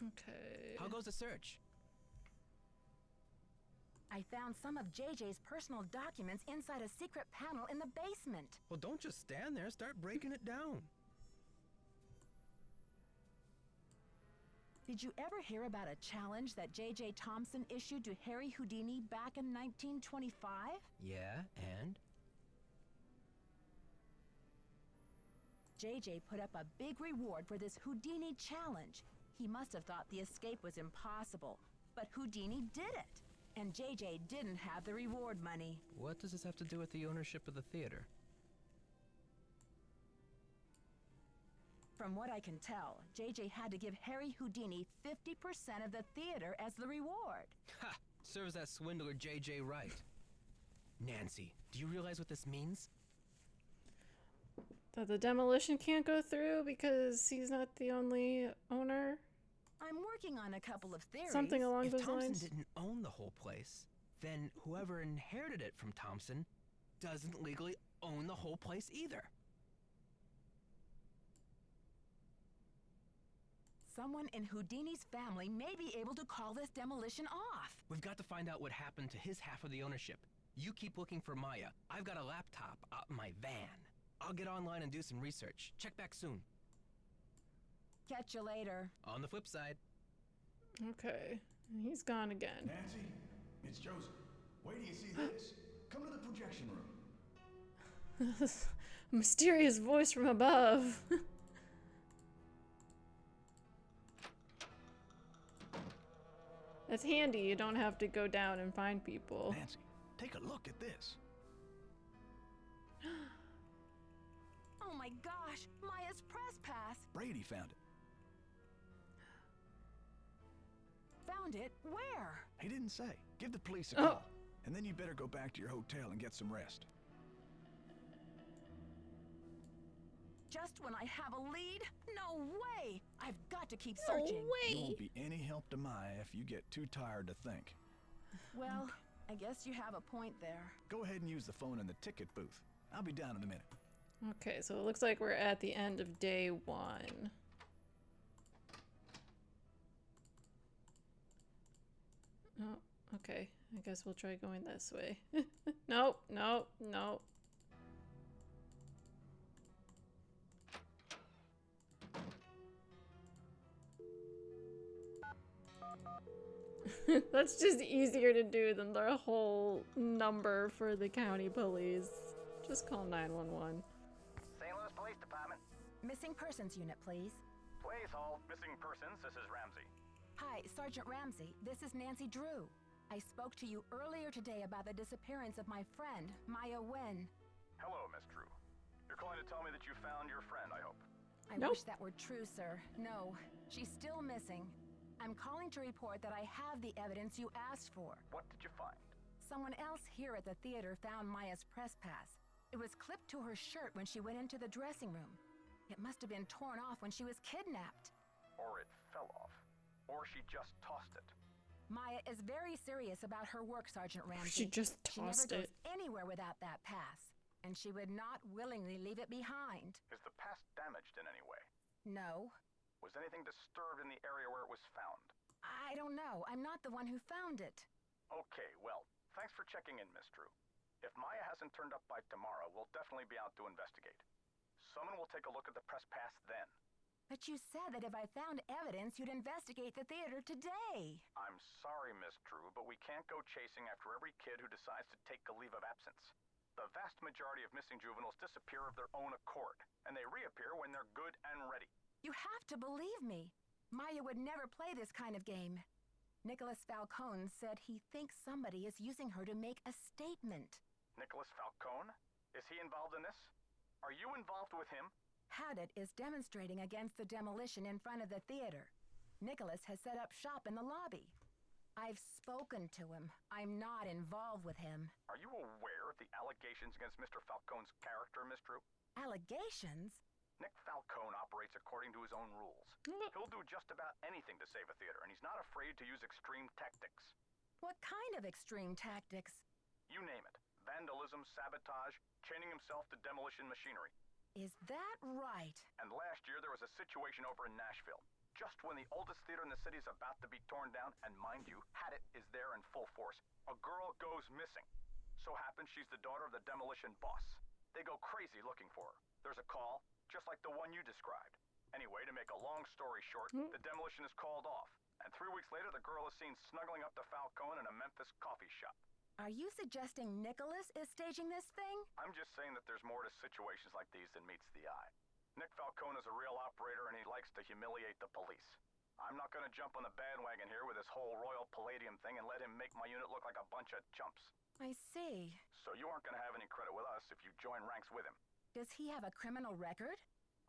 Okay. How goes the search? I found some of JJ's personal documents inside a secret panel in the basement. Well, don't just stand there. Start breaking it down. Did you ever hear about a challenge that J.J. Thompson issued to Harry Houdini back in 1925? Yeah, and? JJ put up a big reward for this Houdini challenge. He must have thought the escape was impossible, but Houdini did it, and JJ didn't have the reward money. What does this have to do with the ownership of the theater? From what I can tell, JJ had to give Harry Houdini 50% of the theater as the reward. Ha! Serves that swindler JJ right. Nancy, do you realize what this means? That the demolition can't go through because he's not the only owner? I'm working on a couple of theories. Something along If those Thompson lines? didn't own the whole place, then whoever inherited it from Thompson doesn't legally own the whole place either. Someone in Houdini's family may be able to call this demolition off. We've got to find out what happened to his half of the ownership. You keep looking for Maya. I've got a laptop out in my van. I'll get online and do some research. Check back soon. Catch you later. On the flip side. Okay. He's gone again. Nancy, it's Joseph. Wait till you see this. Come to the projection room. A mysterious voice from above. It's handy, you don't have to go down and find people. Nancy, take a look at this. Oh my gosh, Maya's press pass. Brady found it. Found it? Where? He didn't say. Give the police a call. And then you better go back to your hotel and get some rest. Just when I have a lead? No way! I've got to keep searching. You won't be any help to Maya if you get too tired to think. Well, I guess you have a point there. Go ahead and use the phone in the ticket booth. I'll be down in a minute. Okay, so it looks like we're at the end of day 1. Oh, okay. I guess we'll try going this way. Nope, nope, nope. That's just easier to do than the whole number for the county police. Just call 911. St. Louis Police Department. Missing persons unit, please. Please hold. Missing persons, this is Ramsey. Hi, Sergeant Ramsey. This is Nancy Drew. I spoke to you earlier today about the disappearance of my friend, Maya Wen. Hello, Miss Drew. You're calling to tell me that you found your friend, I hope. I wish that were true, sir. No, she's still missing. I'm calling to report that I have the evidence you asked for. What did you find? Someone else here at the theater found Maya's press pass. It was clipped to her shirt when she went into the dressing room. It must have been torn off when she was kidnapped. Or it fell off. Or she just tossed it. Maya is very serious about her work, Sergeant Ramsey. She just tossed She never it. goes anywhere without that pass, and she would not willingly leave it behind. Is the pass damaged in any way? No. Was anything disturbed in the area where it was found? I don't know. I'm not the one who found it. Okay, well, thanks for checking in, Miss Drew. If Maya hasn't turned up by tomorrow, we'll definitely be out to investigate. Someone will take a look at the press pass then. But you said that if I found evidence, you'd investigate the theater today. I'm sorry, Miss Drew, but we can't go chasing after every kid who decides to take a leave of absence. The vast majority of missing juveniles disappear of their own accord, and they reappear when they're good and ready. You have to believe me. Maya would never play this kind of game. Nicholas Falcone said he thinks somebody is using her to make a statement. Nicholas Falcone? Is he involved in this? Are you involved with him? Haddett is demonstrating against the demolition in front of the theater. Nicholas has set up shop in the lobby. I've spoken to him. I'm not involved with him. Are you aware of the allegations against Mr. Falcone's character, Miss Drew? Allegations? Nick Falcone operates according to his own rules. He'll do just about anything to save a theater, and he's not afraid to use extreme tactics. What kind of extreme tactics? You name it. Vandalism, sabotage, chaining himself to demolition machinery. Is that right? And last year there was a situation over in Nashville. Just when the oldest theater in the city is about to be torn down, and mind you, Haddett is there in full force, a girl goes missing. So happens she's the daughter of the demolition boss. They go crazy looking for her. There's a call, just like the one you described. Anyway, to make a long story short, the demolition is called off. And 3 weeks later, the girl is seen snuggling up to Falcone in a Memphis coffee shop. Are you suggesting Nicholas is staging this thing? I'm just saying that there's more to situations like these than meets the eye. Nick Falcone is a real operator, and he likes to humiliate the police. I'm not going to jump on the bandwagon here with this whole Royal Palladium thing and let him make my unit look like a bunch of chumps. I see. So you aren't going to have any credit with us if you join ranks with him. Does he have a criminal record?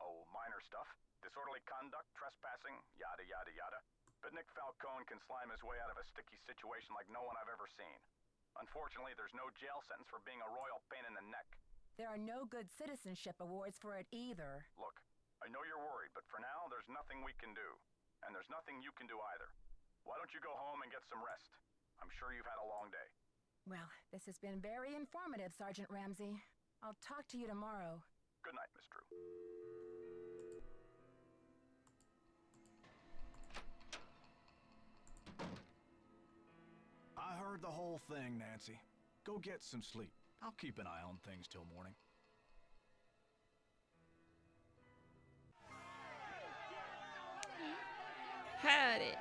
Oh, minor stuff. Disorderly conduct, trespassing, yada yada yada. But Nick Falcone can slime his way out of a sticky situation like no one I've ever seen. Unfortunately, there's no jail sentence for being a royal pain in the neck. There are no good citizenship awards for it either. Look, I know you're worried, but for now, there's nothing we can do. And there's nothing you can do either. Why don't you go home and get some rest? I'm sure you've had a long day. Well, this has been very informative, Sergeant Ramsey. I'll talk to you tomorrow. Good night, Miss Drew. I heard the whole thing, Nancy. Go get some sleep. I'll keep an eye on things till morning. Had it.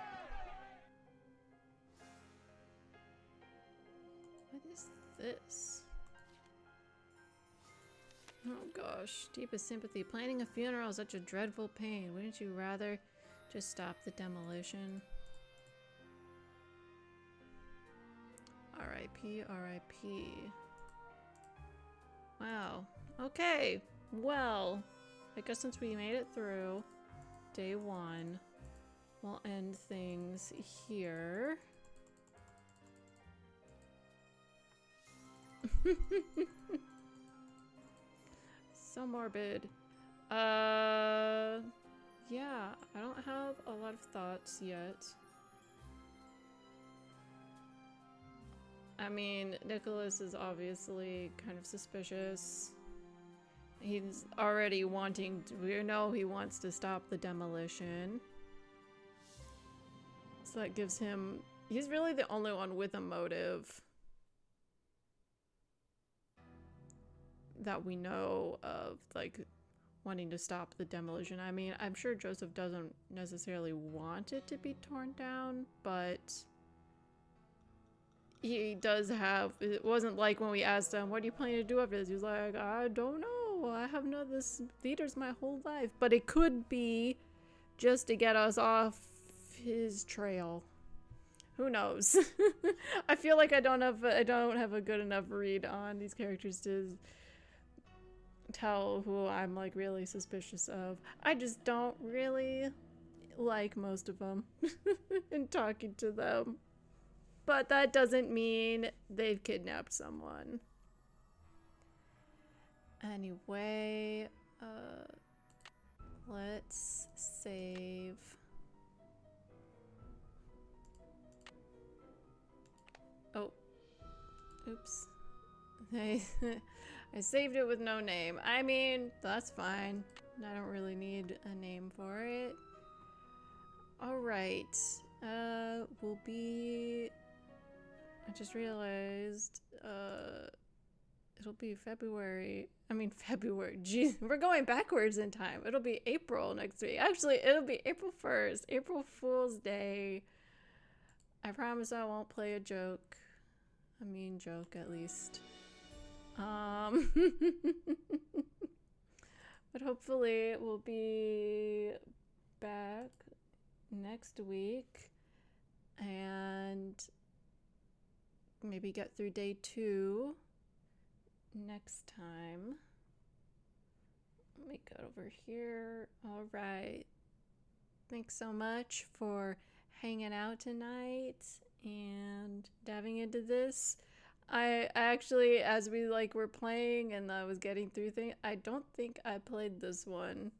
What is this? Oh gosh, deepest sympathy. Planning a funeral is such a dreadful pain. Wouldn't you rather just stop the demolition? R.I.P. R.I.P. Wow. Okay. Well, I guess since we made it through day 1, we'll end things here. So morbid. Yeah, I don't have a lot of thoughts yet. I mean, Nicholas is obviously kind of suspicious. He's already wanting to, we know he wants to stop the demolition. So that gives him, he's really the only one with a motive that we know of, like, wanting to stop the demolition. I mean, I'm sure Joseph doesn't necessarily want it to be torn down, but he does have, it wasn't like when we asked him, what are you planning to do after this? He was like, I don't know, I have known this theater's my whole life. But it could be just to get us off his trail. Who knows? I feel like I don't have a good enough read on these characters to tell who I'm like really suspicious of. I just don't really like most of them in talking to them. But that doesn't mean they've kidnapped someone. Anyway, let's save. Oh, oops. I saved it with no name. I mean, that's fine. I don't really need a name for it. Alright. We'll be... I just realized, it'll be February. I mean, February. Jeez, we're going backwards in time. It'll be April next week. Actually, it'll be April 1st. April Fool's Day. I promise I won't play a joke. A mean joke, at least. But hopefully we'll be back next week and maybe get through day 2 next time. Let me go over here. All right. Thanks so much for hanging out tonight and diving into this. I actually, as we were playing and I was getting through things, I don't think I played this one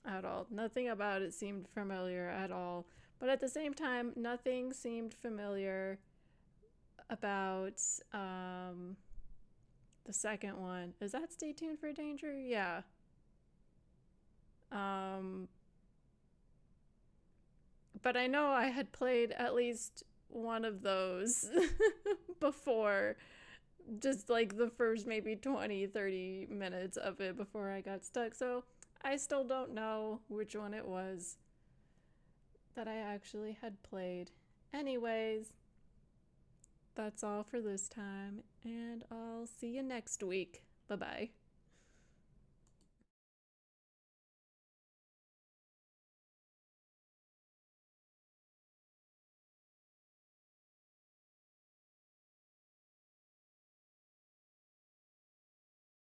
at all. Nothing about it seemed familiar at all. But at the same time, nothing seemed familiar about the second one. Is that Stay Tuned for Danger? Yeah. But I know I had played at least one of those before, just like the first maybe 20-30 minutes of it before I got stuck. So I still don't know which one it was that I actually had played. Anyways, that's all for this time, and I'll see you next week. Bye-bye.